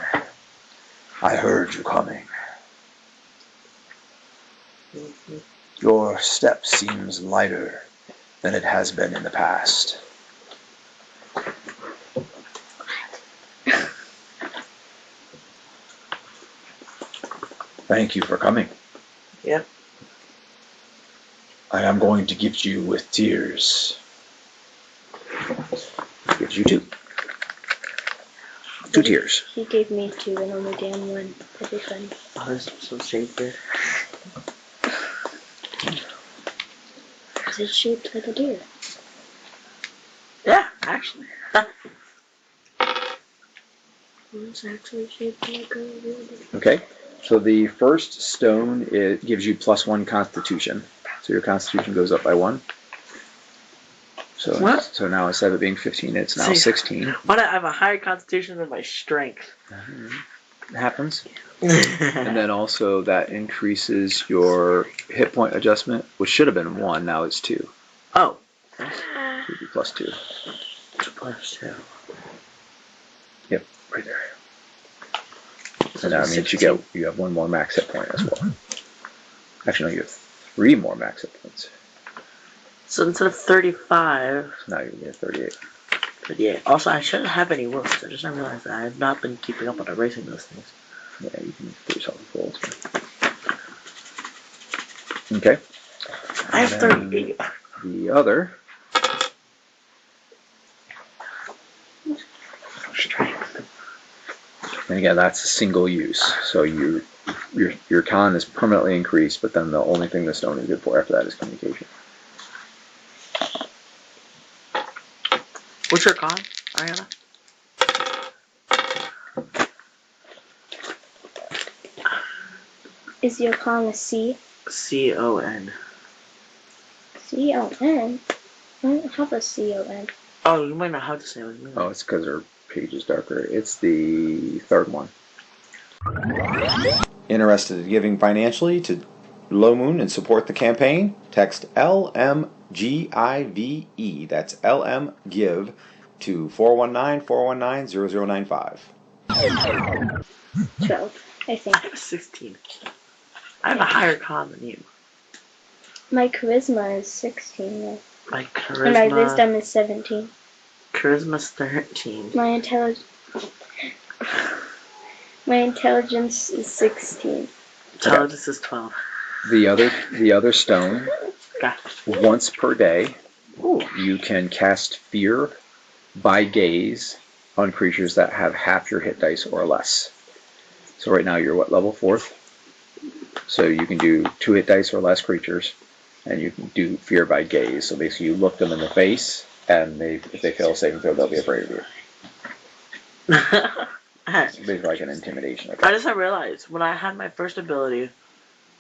I heard you coming. Your step seems lighter than it has been in the past." Thank you for coming. Yeah. I am going to gift you with tears. Gives you 2. 2 tears. He gave me 2 and only Dan 1. That'd be fun. Oh, this is so shaped. Is it shaped like a deer? Yeah, actually. It's actually shaped like a deer. Okay. So the first stone, it gives you +1 Constitution. So your Constitution goes up by 1. So what? So now instead of it being 15, it's now 16. Why do I have a higher Constitution than my strength? It happens. And then also that increases your hit point adjustment, which should have been 1, now it's 2. Oh. It would be +2. +2. Yep, right there. So now it means you have 1 more max hit point as well. Actually, no, you have 3 more max hit points. So instead of 35... So now you're going to get 38. 38. Also, I shouldn't have any wounds. I just realized that I have not been keeping up on erasing those things. Yeah, you can put yourself in full. Okay. I have 38. The other... Strength. And again, that's a single use. So your con is permanently increased, but then the only thing the stone is good for after that is communication. What's your con, Ariana? Is your con a C? C-O-N. C-O-N? I don't have a C-O-N. Oh, you might not have to say what you mean. Oh, it's because her page is darker. It's the third one. Interested in giving financially to Low Moon and support the campaign? Text LMGIVE, that's LMGIVE, to 419-419-0095. 12, I think. I have a 16. I have a higher con than you. My charisma is 16, though. My And my charisma. wisdom is 17. Charisma's 13. My intelligence is 16. Intelligence is 12. The other stone, Okay. once per day, you can cast fear by gaze on creatures that have half your hit dice or less. So right now you're what, level 4th? So you can do 2 hit dice or less creatures, and you can do fear by gaze. So basically you look them in the face, and if they fail a saving throw, they'll be afraid of you. It's basically like an intimidation. I just realized when I had my first ability,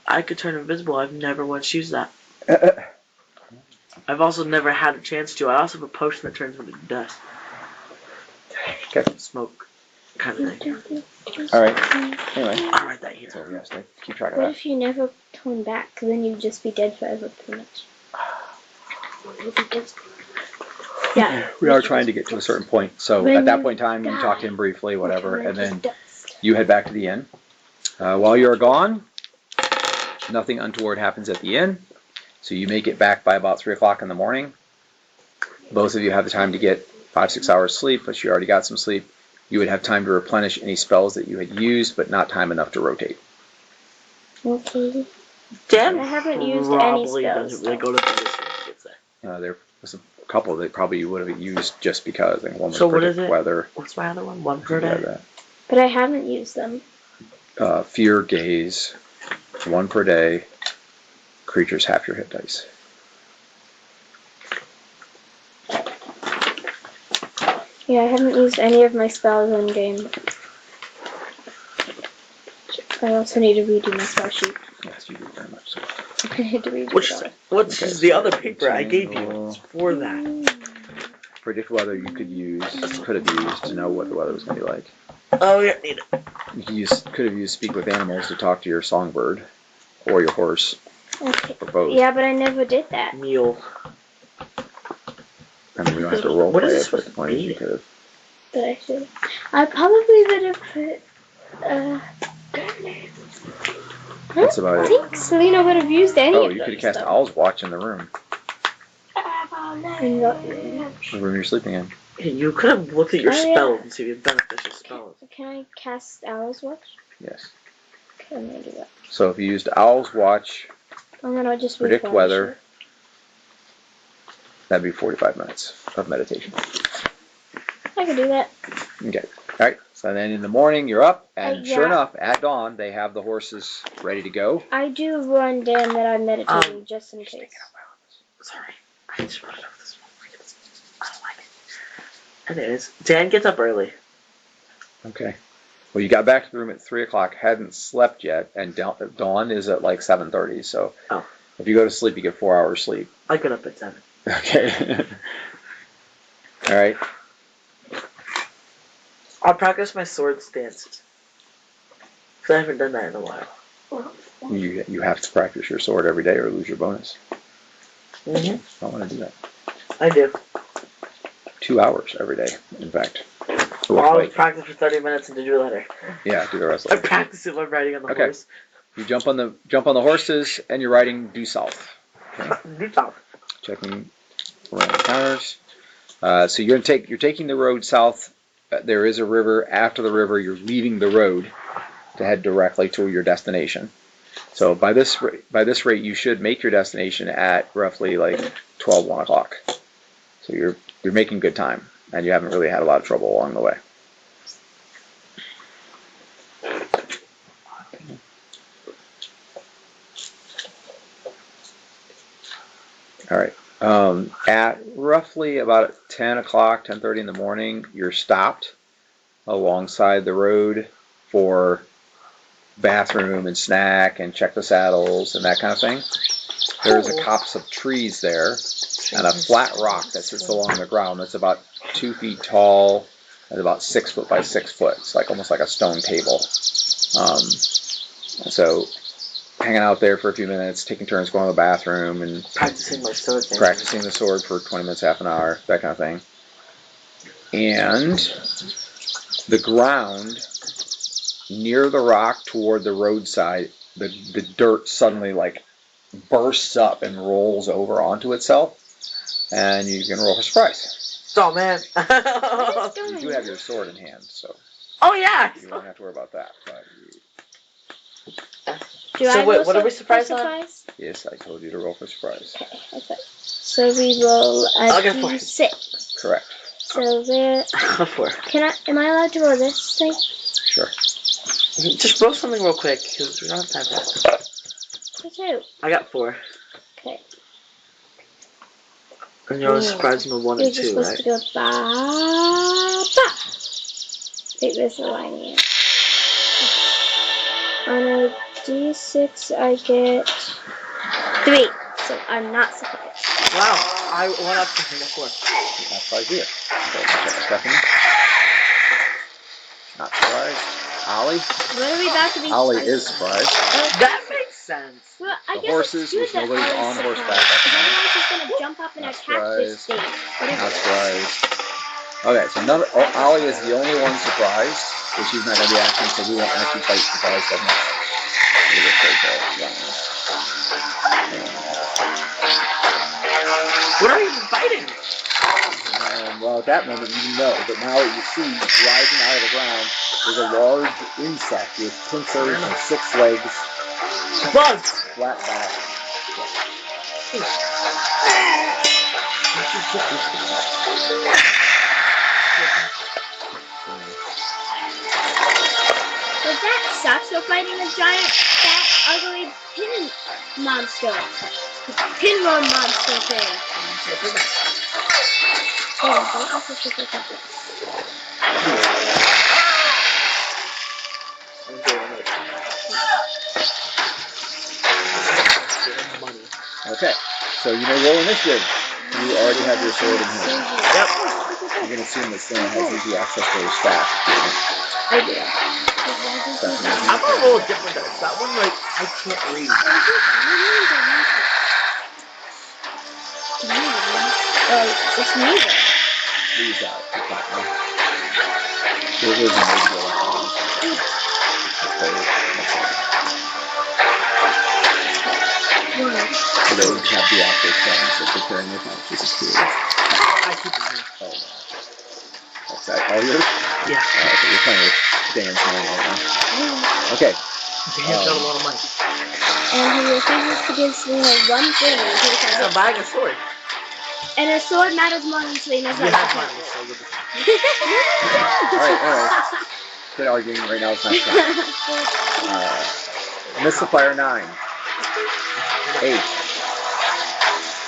I could turn invisible. I've never once used that. I've also never had a chance to. I also have a potion that turns me to dust. Okay. Smoke kind of thing. All right. Anyway, I'll write that here. So we have to keep track of What that. if you never turn back? Then you'd just be dead forever, pretty much. Yeah. We are trying to get to a certain point. So When at that you point in time, you die, talk to him briefly, whatever, Turn and then into dust. you head back to the inn. While you're gone, nothing untoward happens at the inn. So you make it back by about 3 o'clock in the morning. Both of you have the time to get 5-6 hours sleep, but you already got some sleep. You would have time to replenish any spells that you had used, but not time enough to rotate. Okay. Dan I haven't used probably any spells, doesn't really go to bed as soon as he gets there. There was a couple that probably you would have used just because. I think one was So what predict is it? weather. What's my other one? One per You had day? But I haven't used them. that. Fear, gaze, 1 per day. Creatures half your hit dice. Yeah, I haven't used any of my spells in game. I also need to redo my spell sheet. Yes, you do very much so. I need to redo What's it. what's Okay, the so other paper I gave you? tingle. It's for that. Predict weather you could have used to know what the weather was going to be like. Oh yeah, need it. You could have used speak with animals to talk to your songbird or your horse, Okay. or both. Yeah, but I never did that. Meal. I mean, we don't have to role What play is it, this but the point is you reading? could have. But I should. I probably would have put. That's about I it. think Selena would have used any Oh, of you could have those, cast though. Owl's Watch in the room. In the- The room you're sleeping in. Hey, you could have looked at your Oh, yeah. spells and see if you have beneficial spells. Can I cast Owl's Watch? Yes. Okay, I'm gonna do that. So if you used Owl's Watch, And then I'll just predict replenish weather, it. that'd be 45 minutes of meditation. I can do that. Okay. All right. So then in the morning you're up, and sure Yeah. enough, at dawn they have the horses ready to go. I do run down that I'm meditating just in case. Sorry. I just wrote it over this one. I don't like it. Anyways, Dan gets up early. Okay. Well, you got back to the room at 3 o'clock, hadn't slept yet, and dawn is at like 7:30. So if you go to sleep, you get 4 hours sleep. I get up at 7. Okay. All right. I'll practice my sword stances. Because I haven't done that in a while. You have to practice your sword every day or lose your bonus. Mm-hmm. I want to do that. I do. 2 hours every day, in fact. Well, I'll practice for 30 minutes and do later. Yeah, do the rest I of it. practice it when riding on the Okay. horse. You jump on the horses and you're riding due south. Do top. Checking around encounters. So you're taking the road south. There is a river. After the river, you're leaving the road to head directly to your destination. So by this rate, you should make your destination at roughly like 1 o'clock. So you're making good time, and you haven't really had a lot of trouble along the way. All right. At roughly about 10 o'clock, 10:30 in the morning, you're stopped alongside the road for bathroom and snack and check the saddles and that kind of thing. There's a copse of trees there and a flat rock that sits along the ground that's about 2 feet tall and about 6 foot by 6 foot. It's like almost like a stone table. So hanging out there for a few minutes, taking turns going to the bathroom and Practicing my sword thing. practicing the sword for 20 minutes, half an hour, that kind of thing. And the ground near the rock toward the roadside, the dirt suddenly like bursts up and rolls over onto itself, and you can roll for surprise. Oh man. You do have your sword in hand, so Oh yeah. you won't have to worry about that. But So wait, what are we surprised on? yes, I told you to roll for surprise. Okay. So we roll I'll a get four. d6. Correct. So where Four. am I allowed to roll this thing? Sure. Just roll something real quick, because we don't have time for that. For 2. I got 4. Okay. And you're only surprised on the 1 You're and just 2, supposed right? to go ba. Wait, there's a line here. On a d6, I get 3. So I'm not surprised. Wow, I went up to him at 4. Not surprised either. So, Stephanie. Not surprised. Ollie. What are we about to be Ollie surprised is surprised. That makes sense. Well, I The guess horses, it's good which that nobody's Ollie's on horseback surprised, at the moment. otherwise he's gonna jump up and Not attack this surprised. thing. Whatever Not it is. surprised. Okay, so Ollie is the only one surprised, but she's not going to be acting, so we won't actually fight surprise segments. We'll just take the rounds. What are we even fighting? Well, at that moment, you know, but now that you see rising out of the ground is a large insect with pincers and 6 legs, Bugs! flat back. But that sucks. We're fighting a giant, fat, ugly pin monster. Pinworm monster thing. Oh, don't mess with the puppet. Okay, so you may roll initiative. You already have your sword in hand. Yep. You can assume that Stan has easy access to his staff. I do. I'm gonna roll a different dice. That one, like, I can't read. Oh, it's neither. These out. There is a maybe so they would have the active things that they're carrying with them. This is cool. I keep it here. Oh, that's that. All yours? Yeah. Okay, you're playing with Dan's money right now. Okay. Dan's got a lot of money. And he refuses to give Selena one thing. I'm buying a sword. And a sword matters more than Selena's You life. have money, so you'll be fine. Alright. Quit arguing right now. It's not fun. Missile fire 9. 8.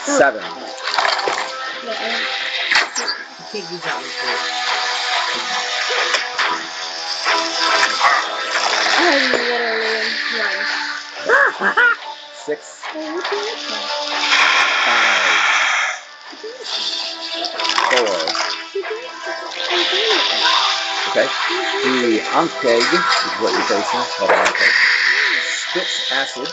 7. You can't use that one for I'm literally in one. 6. Well, what do you look like? 5. 4. Okay. The Ankeg is what you're facing. Called an Ankeg. Spits acid.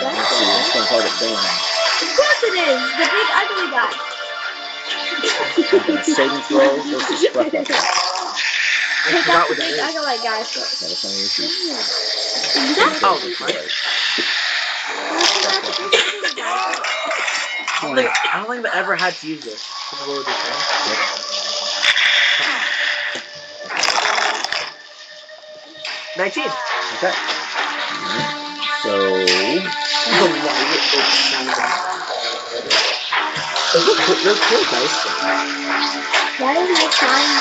Let's see. It's going to target Dan. Of course it is! The big ugly guy. Saving throw versus breath weapon. I forgot what that Big is. ugly guy first. That is one of your issues. Oh, I don't think I've ever had to use this. What would you say? 19. Okay. So, Those cool guys. Why are you trying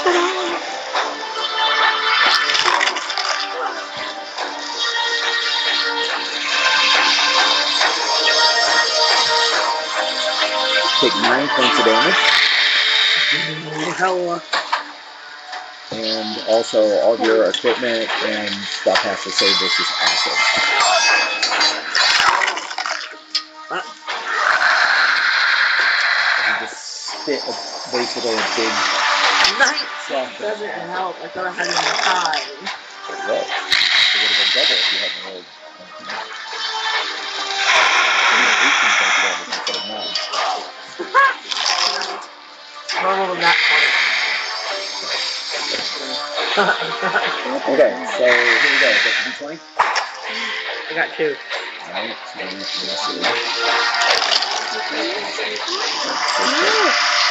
Take 9 points of damage. Hella. And also, all of your equipment and stuff has to save versus acid. You just spit basically a big Nice! slash. Doesn't help. I thought I had it in time. Well, it would have been double if you hadn't rolled. 18 points of damage instead of 9. Normal than that Okay, so here we go. Got the D20? I got 2. Alright, so let's see.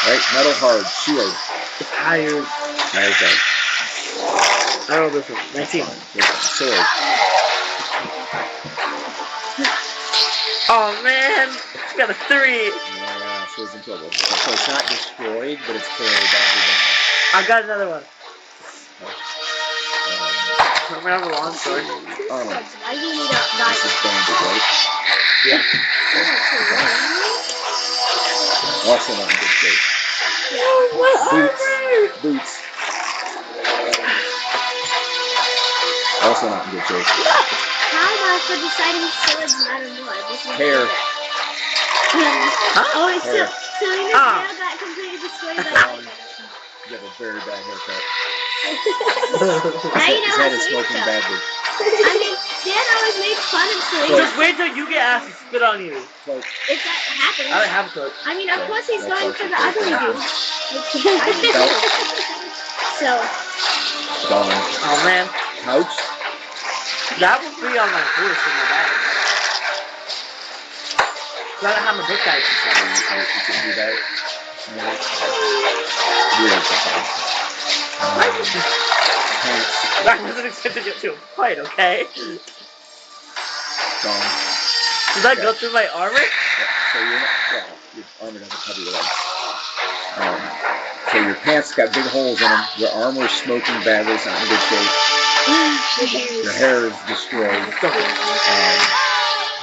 Right, metal hard, shield. It's higher. Nice dead. I rolled this one. 19. Sword. Oh man! It's got a 3. Yeah, sword's in trouble. So it's not destroyed, but it's clearly badly damaged. I got another one. I'm gonna have a long sword. Armor. I do need a This knife. is banded, right? Yeah. Also not in good shape. Boots. Boots. Also not in good shape. How about for deciding swords matter more? Hair. Oh, it's Hair. Selena's hair got completely destroyed by lightning. You have a very bad haircut. Now you His know head how is Selena smoking felt. badly. I mean, Dan always made fun of Selena. Just wait till you get asked to spit on you. Cloak. If that happens. I don't have a cloak. I mean, of Okay, course he's that's going for the also ugly fair. dude. Belt. So, Gone. Oh man. Couch. That would be on my horse in my bag. So I don't have my book guys and stuff. You can do that. Weird sometimes. Pants. I wasn't expecting it to a fight, okay? Gone. Does that go through my armor? Yeah, so you're not, well, your armor doesn't cover your legs. So your pants got big holes in them. Your armor is smoking badly. It's not in good shape. Your hair is destroyed.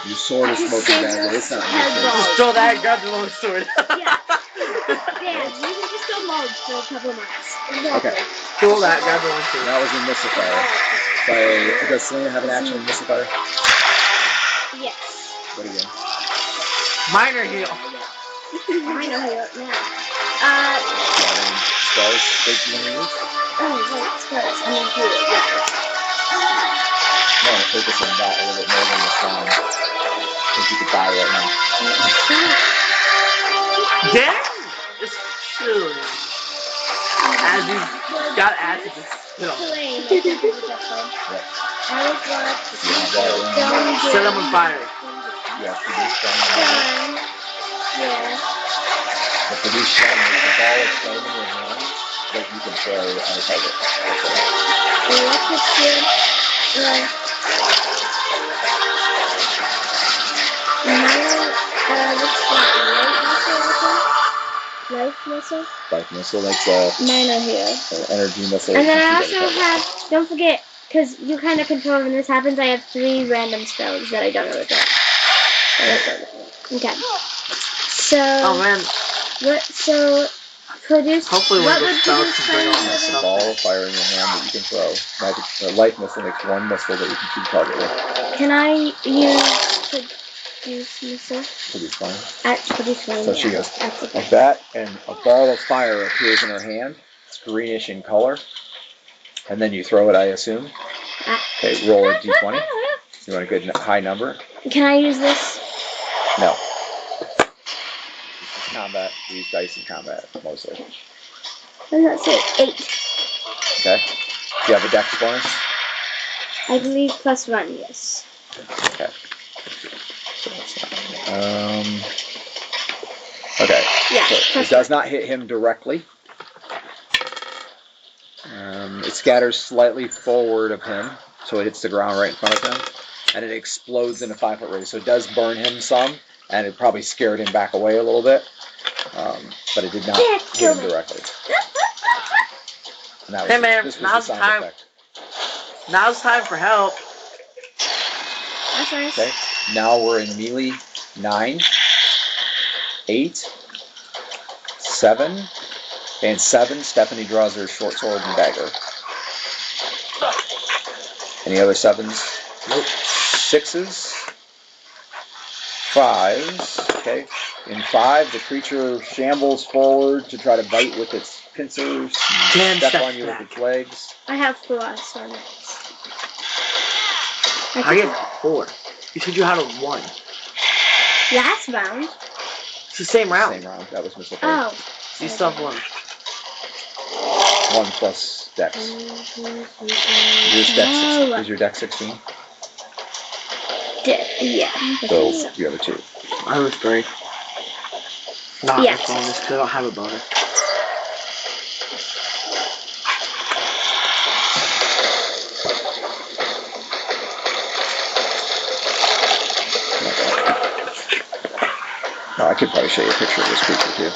Your sword is smoking badly. It's not in good shape. Just throw that and grab the long sword. yeah. Dan, you can just go mold for a couple months. Okay. Throw that, grab the long sword. That was in Mystifier. So does Selena have an action in Mystifier? Yes. What again? Minor heal. I know who it now. Spells that you want to use? Oh, wait, spells. I'm gonna do it. Yeah. I want to focus on that a little bit more than the sound. Because you could die right now. Dan is chilling. As he's got acid to spit on. Flame, I think is what that's called. Yep. I was like, Set him on fire. Yeah, produce flame. Yeah. The produce flame is the ball of flame in your hand that you can throw on a target. Electric shield. What's that? Life missile? Life missile, that's Minor here. an energy missile. And then you I can also shoot at a target. have, don't forget, because you kind of control when this happens, I have 3 random spells that I don't know what they're. Okay. So, Oh man. produce, Hopefully one what of would those spells produce can bring all flame that It's a stuff. ball of fire in your hand that you can throw. Magic, life missile makes 1 missile that you can shoot a target with. Can I use produce missile? Produce flame. Produce flame. So she yeah. goes That's okay. like that, and a ball of fire appears in her hand. It's greenish in color. And then you throw it, I assume. Okay, roll a d20. You want a good high number? Can I use this? No. This is combat. We use dice in combat, mostly. What does that say? 8. Okay. Do you have a dex bonus? I believe +1, yes. Okay. So that's not, okay. Yeah. So it does not hit him directly. It scatters slightly forward of him, so it hits the ground right in front of him, and it explodes in a 5-foot radius. So it does burn him some, and it probably scared him back away a little bit, but it did not hit him directly. And that was Hey, it. man, This was now's the the sound time. effect. Now's time for help. That's nice. Okay. Now we're in melee 9, 8, 7, and 7. Stephanie draws her short sword and dagger. Any other 7s? Nope. 6s. 5s. Okay. In 5, the creature shambles forward to try to bite with its pincers, Ten step steps on you back. with its legs. I have 4 sword knives. I get 4. You said you had a 1. Last round. It's the same round. Same round. That was missile fire. Oh. You still have 1. 1 plus dex. Is your dex 16? Yeah. So the other 2. I was 3. Not Yeah. with bonus, because I don't have a bonus. Oh, I could probably show you a picture of this creature too.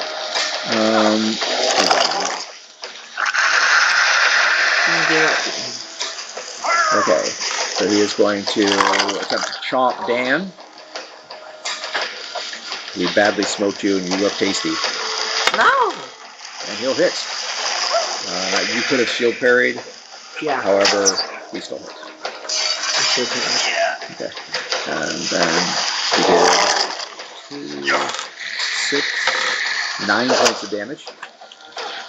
Okay, so he is going to attempt to chomp Dan. He badly smoked you and you look tasty. No! And he'll hit. You could have shield parried, Yeah. however, he still hits. I should have. Okay. And then he did 2, 6, 9 points of damage.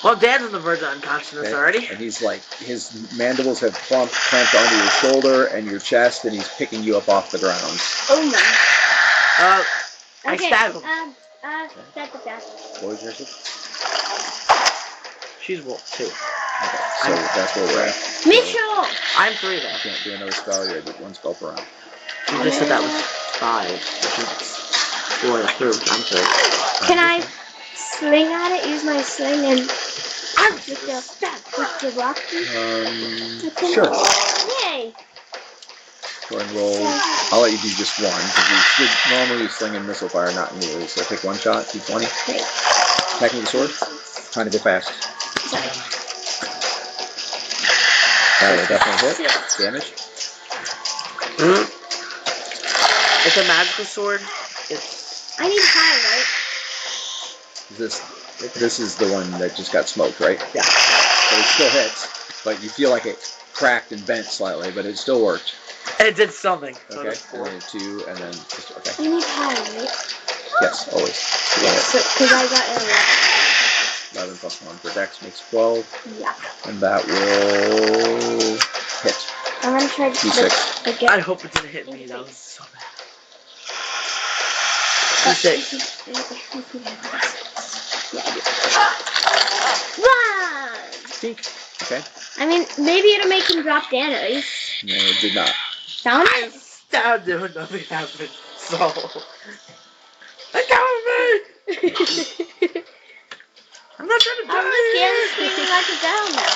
Well, Dan's on the verge of unconsciousness already. And he's like, his mandibles have clamped onto your shoulder and your chest, and he's picking you up off the ground. Oh my. I Okay. stab him. Stab. What was your shit? She's wolf 2. Okay, so that's where we're at. Mitchell! I'm 3 though. You can't do another spell, you did 1 spell per round. You just said that was 5, which is 4 and 3, which I'm 3. Can I sling at it? Use my sling and with the rock? Sure. Yay! Go ahead and roll. I'll let you do just 1, because you should normally sling in missile fire, not in melee. So pick 1 shot, d20. Great. Attacking with the sword. Trying to go fast. Sorry. That will definitely hit. Damage. It's a magical sword. I need high, right? This is the one that just got smoked, right? Yeah. So it still hits, but you feel like it cracked and bent slightly, but it still worked. And it did something. So Okay. it's 4. And then 2, and then okay. I need high, right? Yes, always. Yes, because I got 11 plus 1 for dex makes 12, 11. Yeah. and that will hit. I'm gonna try to D6. again. I hope it didn't hit me. That was so bad. D6. Run! Pink. Okay. I mean, maybe it'll make him drop Dan at least. No, it did not. Found I it? stabbed him and nothing happened. So. Let go of me! I'm not trying to die! I'm just Dan screaming like a girl now.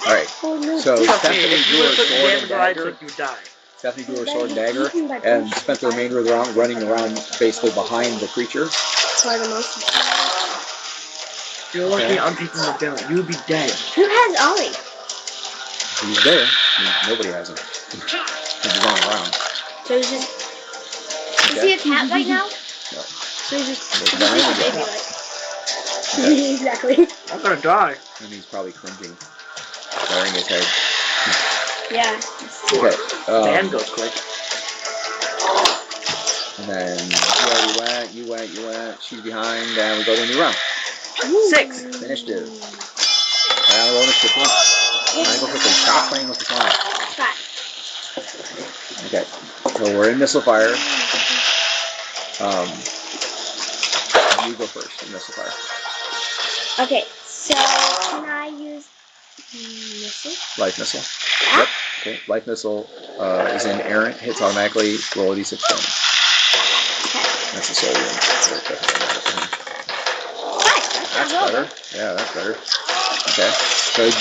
Alright. Oh, no. So Stephanie If you drew would her put the sword and damage I dagger. took, you die. Stephanie drew her sword and dagger and spent the remainder of the round running around basically behind the creature. For the most part. You're lucky I'm taking the villain. You would be dead. Who has Ollie? He's there. Nobody has him. He's running around. So he's just... Is he a cat right now? No. So he's just... He's He's dying a again. baby, like... Okay. Exactly. I'm gonna die. And he's probably cringing, burying his head. Yeah. Okay. Dan goes quick. And then you went. She's behind, and we go to a new round. 6. Initiative. And roll initiative. Come on. Now go quickly. Stop playing with the song. 5. Okay. So we're in missile fire. You go first in missile fire. Okay, so can I use missile? Life missile. Yeah. Yep. Okay. Life missile is in errant. Hits automatically. Roll a d6 damage. That's a soul wound. That's better. Yeah, that's better. Okay. So it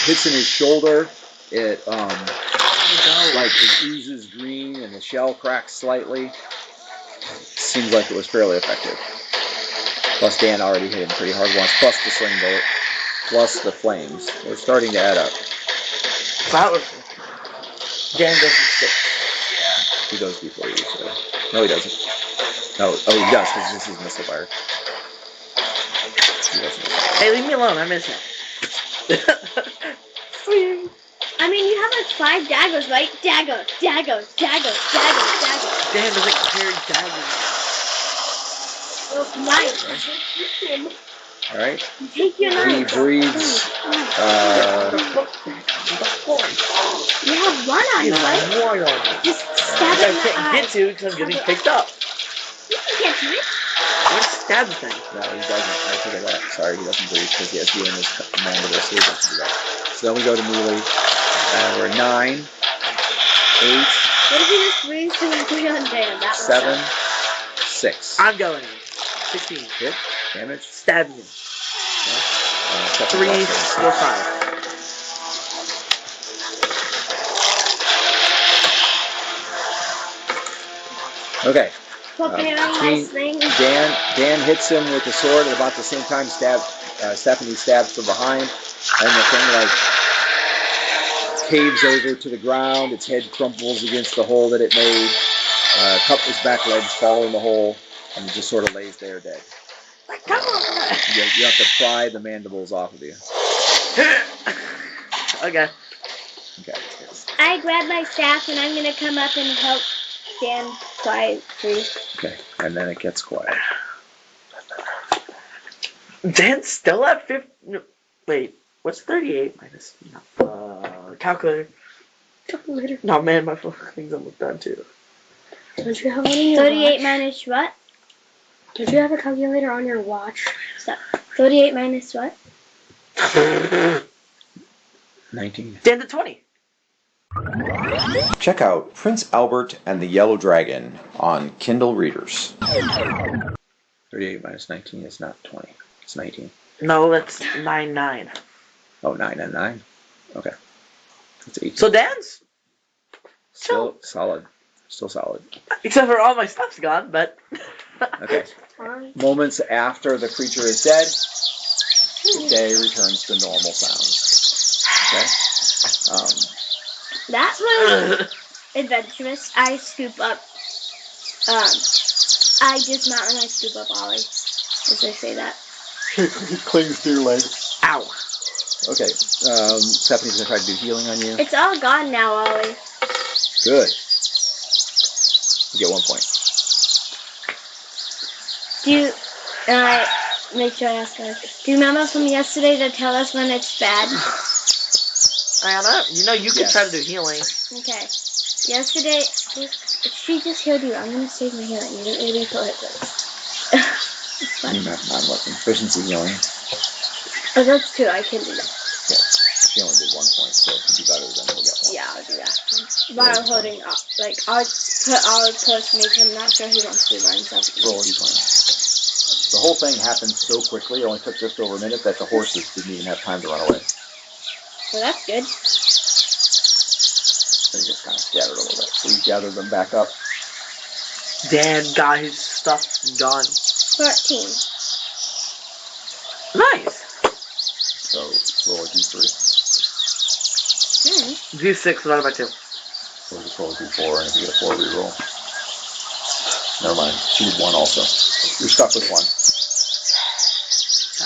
hits in his shoulder. It oozes green and the shell cracks slightly. Seems like it was fairly effective. Plus Dan already hit him pretty hard once. Plus the sling bullet. plus the flames. We're starting to add up. That was. Dan goes to 6. He goes before you, so. No, he doesn't. No, oh, he does, because this is missile fire. He doesn't. Hey, leave me alone. I'm innocent. I mean, you have like 5 daggers, right? Dagger, dagger, dagger, dagger, dagger. Dan doesn't carry daggers. Oh, nice. All right. Take your He knife. breathes. You have one on you, right? One on. Just stab I it in the can't eye. get to because I'm getting picked up. You can get to it. Let's stab the thing. No, he doesn't. I took it out. Sorry, he doesn't breathe because he has you in his mandible, so he doesn't do that. So then we go to melee. We're 9, 8, What if you just breathe directly on Dan? That 7, 6. I'm going. 16. Hit. Damage. Stab me. 3, 4, 5. Okay. Preparing my Between sling. Dan hits him with the sword at about the same time. Stephanie stabs from behind, and the thing like caves over to the ground. Its head crumples against the hole that it made. Its back legs fall in the hole, and it just sort of lays there dead. Come on. You have to pry the mandibles off of you. Okay. Okay. I grab my staff and I'm gonna come up and help Dan fly free. Okay. And then it gets quiet. Dan's still at 50. No, wait, what's 38 minus? Calculator. Calculator. No, man, my thing's almost done too. Don't you have one in your 38 watch? Minus what? Don't you have a calculator on your watch? Stop. 38 minus what? 19. Dan to 20. Check out Prince Albert and the Yellow Dragon on Kindle Readers. 38 minus 19 is not 20. It's 19. No, that's 9. Oh, 9 and 9. Okay. That's 18. So Dan's Still solid. Still solid. except for all my stuff's gone, but Okay. Moments after the creature is dead, the day returns to normal sounds. Okay. That was adventurous. I scoop up. I dismount and I scoop up Ollie. As I say that. He clings to your leg. ow. Okay. Stephanie's gonna try to do healing on you. It's all gone now, Ollie. Good. You get 1 point. Do you, make sure I ask her. Do you remember from yesterday to tell us when it's bad? Anna, you know you could Yes. try to do healing. Okay. Yesterday, she just healed you. I'm gonna save my healing. You didn't really put it good. It's fine. You're not weapon. Proficiency healing. Oh, that's true. I can do that. She only did 1 point, so if you do better, then we'll get 1. Yeah, I'll do that. But I'm holding up. Like, I'll put Ollie close to me because I'm not sure he wants to run himself. Roll d20. The whole thing happened so quickly, it only took just over a minute, that the horses didn't even have time to run away. Well, that's good. They just kind of scattered a little bit. So you gather them back up. Dan got his stuff gone. 14. Nice. So roll a d3. D6 without my 2. So just roll a d4, and if you get a 4, reroll. Never mind. She did 1 also. You're stuck with 1.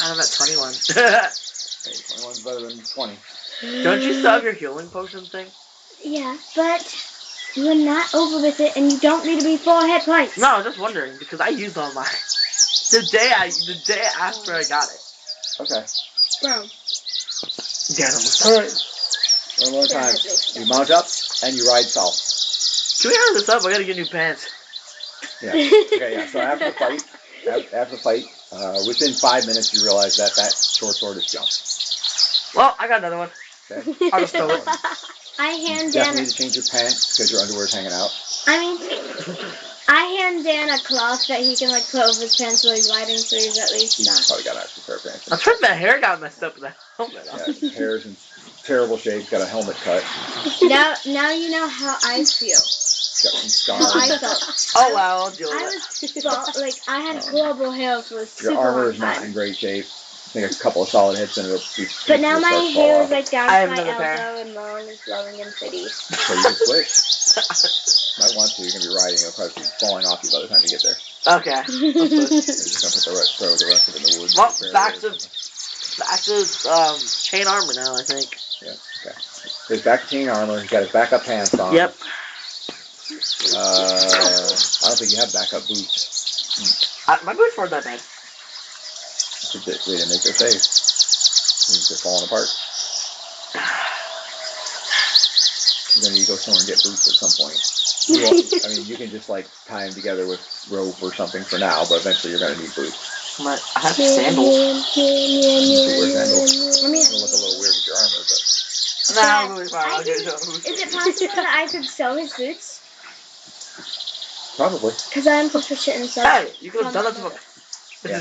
I'm at 21. Okay, 21's better than 20. Don't you still have your healing potion thing? Yeah, but you're not over with it, and you don't need to be 4 hit points. No, I was just wondering because I used all mine the day after I got it. Okay. Bro. Dan almost. Alright. One more time. You mount up, and you ride south. Can we hurry this up? I gotta get new pants. Yeah. Okay, yeah. So after the fight, within 5 minutes, you realize that short sword is junk. Well, I got another one. Okay. I'll just throw it. I hand You Dan. definitely need to change your pants because your underwear's hanging out. I hand Dan a cloth that he can like put over his pants while he's riding, so he's at least He's not. probably got an extra pair of pants. I'm sure that hair got messed up with that helmet on. Yeah, his hair's in terrible shape. Got a helmet cut. Now you know how I feel. Got some How I scars. felt. Oh wow, I'll deal with I it. was like I had horrible hair for a super Your armor long is not in time. great shape. Make a couple of solid hits and it'll be. But now my hair is like down I to have my another pair. elbow, and Mom is blowing and pretty. So you can switch. Might want to. You're gonna be riding. It'll probably be falling off you by the time you get there. Okay. You're just gonna throw the rest of it in the woods. Well, back to chain armor now, I think. Yeah. Okay. So he's back to chain armor. He's got his backup pants on. Yep. I don't think you have backup boots. My boots weren't that bad. They didn't make their face. They're falling apart. You're gonna need to go somewhere and get boots at some point. I mean, you can just like tie them together with rope or something for now, but eventually you're gonna need boots. I have sandals. You can wear sandals. I mean, It'll look a little weird with your armor, but Nah, really fine. I'll get those. is it possible that I could sew his boots? probably. Because I'm proficient in sewing. Hey, you could have done that to me. Yeah.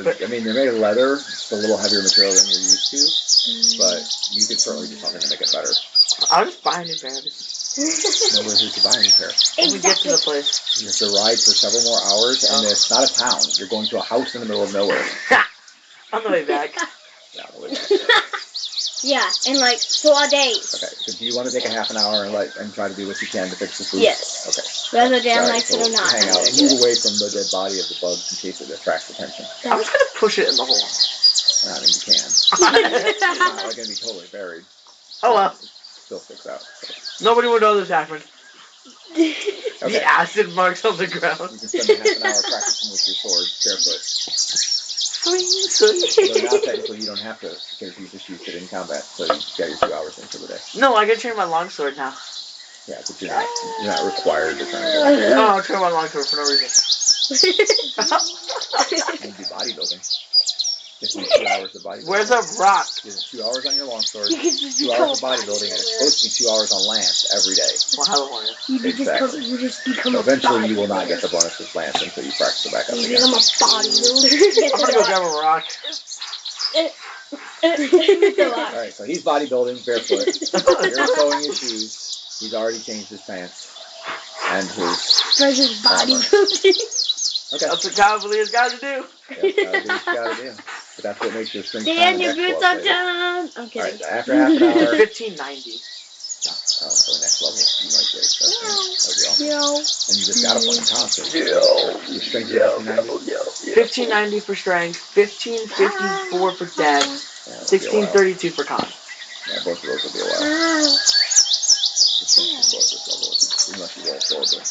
But I mean, they're made of leather. It's a little heavier material than you're used to, but you could certainly do something to make it better. I'll just buy a new pair. Nowhere here to buy any pair. When we get to Exactly. the place. You have to ride for several more hours, and it's not a town. You're going to a house in the middle of nowhere. On the way back. Yeah, wait. Yeah, in like 4 days. Okay, so do you want to take a half an hour and try to do what you can to fix the food? Yes. Okay. Whether Dan Sorry, likes so it or not. hang I'm out, gonna do move it. away from the dead body of the bugs in case it attracts attention. I'm just gonna push it in the hole. I mean, you can. It's not like going to be totally buried. Oh well. It still sticks out. Nobody would know this happened. Okay. The acid marks on the ground. You can spend a half an hour practicing with your sword barefoot. Swing. So now technically you don't have to, because you just used it in combat, so you got your 2 hours in for the day. No, I gotta train my longsword now. Yeah, but you're not required to turn it Oh, on. I'll train my longsword for no reason. You do bodybuilding. Just need 2 hours of bodybuilding. Where's a rock? You have 2 hours on your longsword, You could just 2 hours of bodybuilding, and it's supposed to be 2 hours on lance every day. Well, how long? Exactly. You just become So a eventually you will not bodybuilder. get the bonus with lance until you practice it back up You again. become a bodybuilder. I'm gonna go grab a rock. Alright, so he's bodybuilding barefoot. You're sewing his shoes. He's already changed his pants. And his... Versus bodybuilding. Okay. That's what Cavaliers gotta do. Yeah, gotta do what you gotta do. But that's what makes your strength Dan, time your and boots X are later. done. I'm kidding. Alright, after half an hour... 1590. Oh, so the next level you might get. So that would be awesome. No. And you just got a point in constant. Your strength is 1590. 1590 for strength, 1554 for dex, 1632 for con. Yeah, both of those will be a while. Unless you roll horribly.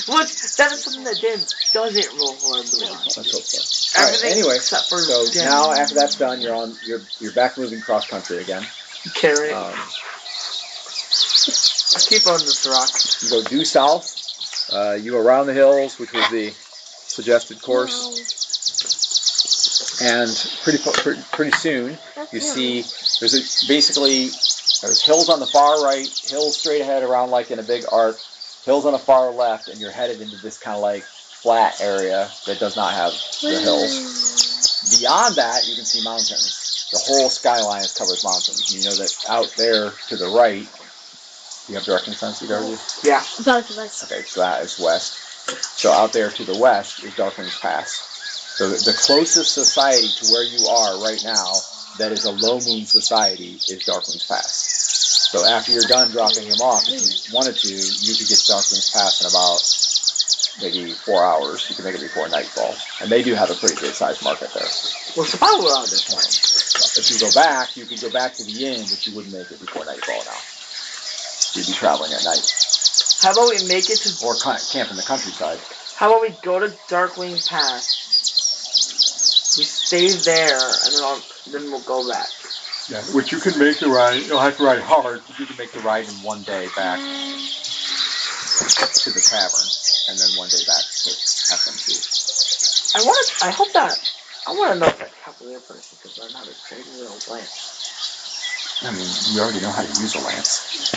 Which, that is something that Dan doesn't roll horribly on. Let's hope so. Alright, Everything anyway, except for so Dan. now after that's done, you're back moving cross country again. Carry. Um, Keep on this rock. you go due south. You go around the hills, which was the suggested course. And pretty soon you see there's hills on the far right, hills straight ahead around like in a big arc, hills on the far left, and you're headed into this kind of like flat area that does not have the hills. Beyond that, you can see mountains. The whole skyline is covered with mountains. You know that out there to the right, you have direction sense, either of you? Yeah. Both of us. Okay, so that is west. So out there to the west is Darkwing's Pass. So the closest society to where you are right now that is a low moon society is Darkwing's Pass. So after you're done dropping him off, if you wanted to, you could get to Darkwing's Pass in about maybe 4 hours. You can make it before nightfall. And they do have a pretty good sized market there. What's the power on this one? So if you go back, you could go back to the inn, but you wouldn't make it before nightfall now. You'd be traveling at night. How about we make it to... Or camp in the countryside. How about we go to Darkwing Pass? We stay there, and then we'll go back. Yeah, which you can make the ride. You'll have to ride hard, but you can make the ride in 1 day back to the tavern, and then 1 day back to FMC. I want to know if that Cavalier person could learn how to trade with a lance. I mean, you already know how to use a lance.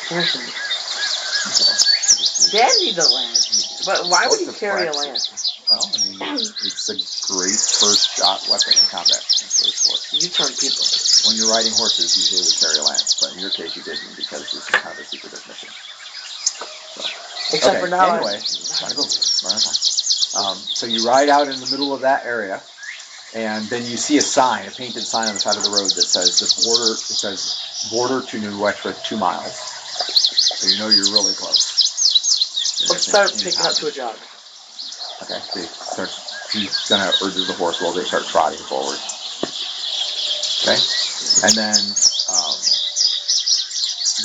Person. So, Dan needs a lance, but why would he carry a lance? Well, I mean, it's a great first shot weapon in combat. That's what it's for. You turn people. When you're riding horses, usually you carry a lance, but in your case you didn't because this is kind of a secretive mission. So. Except for now. Anyway, gotta go. Run out of time. So you ride out in the middle of that area, And then you see a sign, a painted sign on the side of the road that says border to Nuetra 2 miles. So you know you're really close. Let's start picking up to a jog. Okay, so he's gonna urges the horse while they start trotting forward. Okay, and then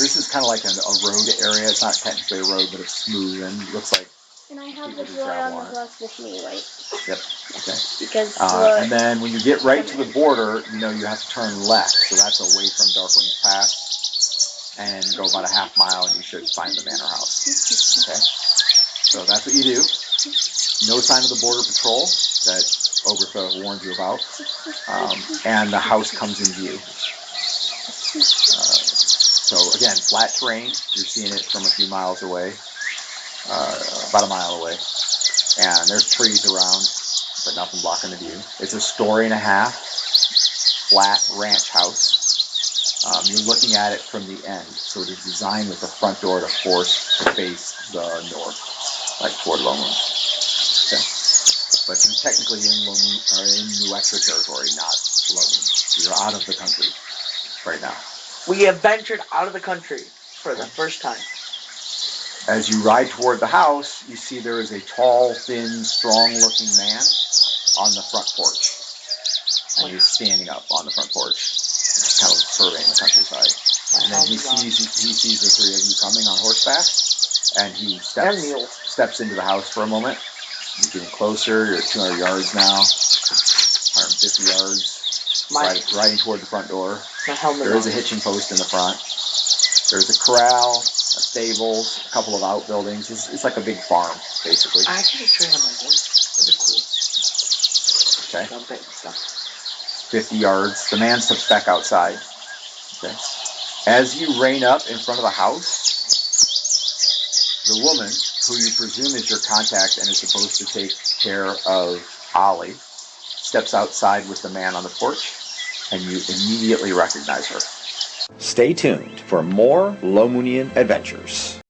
this is kind of like a road area. It's not technically a road, but it's smooth and looks like. And I have the drawer on the bus with me, right? Yep. Okay. Because and then when you get right to the border, you know you have to turn left, so that's away from Darkwing's Pass, and go about a half mile, and you should find the manor house. Okay. So that's what you do. No sign of the border patrol that Obertha warned you about, and the house comes in view. So again, flat terrain. You're seeing it from a few miles away, about a mile away, and there's trees around, but nothing blocking the view. It's a 1.5-story flat ranch house. You're looking at it from the end, so it is designed with the front door to face the north, like toward Lomu. Okay. But you're technically in Nuetra territory, not Lomu. You're out of the country right now. We have ventured out of the country for the first time. As you ride toward the house, you see there is a tall, thin, strong-looking man on the front porch. And he's standing up on the front porch, kind of surveying the countryside. And then he sees the 3 of you coming on horseback, and he steps into the house for a moment. You're getting closer. You're at 200 yards now, 150 yards, riding toward the front door. There is a hitching post in the front. There's a corral, a stables, a couple of outbuildings. It's like a big farm, basically. I actually just trained on my voice. That'd be cool. Okay. 50 yards. The man steps back outside. Okay. As you rein up in front of the house, the woman, who you presume is your contact and is supposed to take care of Ollie, steps outside with the man on the porch, and you immediately recognize her. Stay tuned for more Lomunian adventures.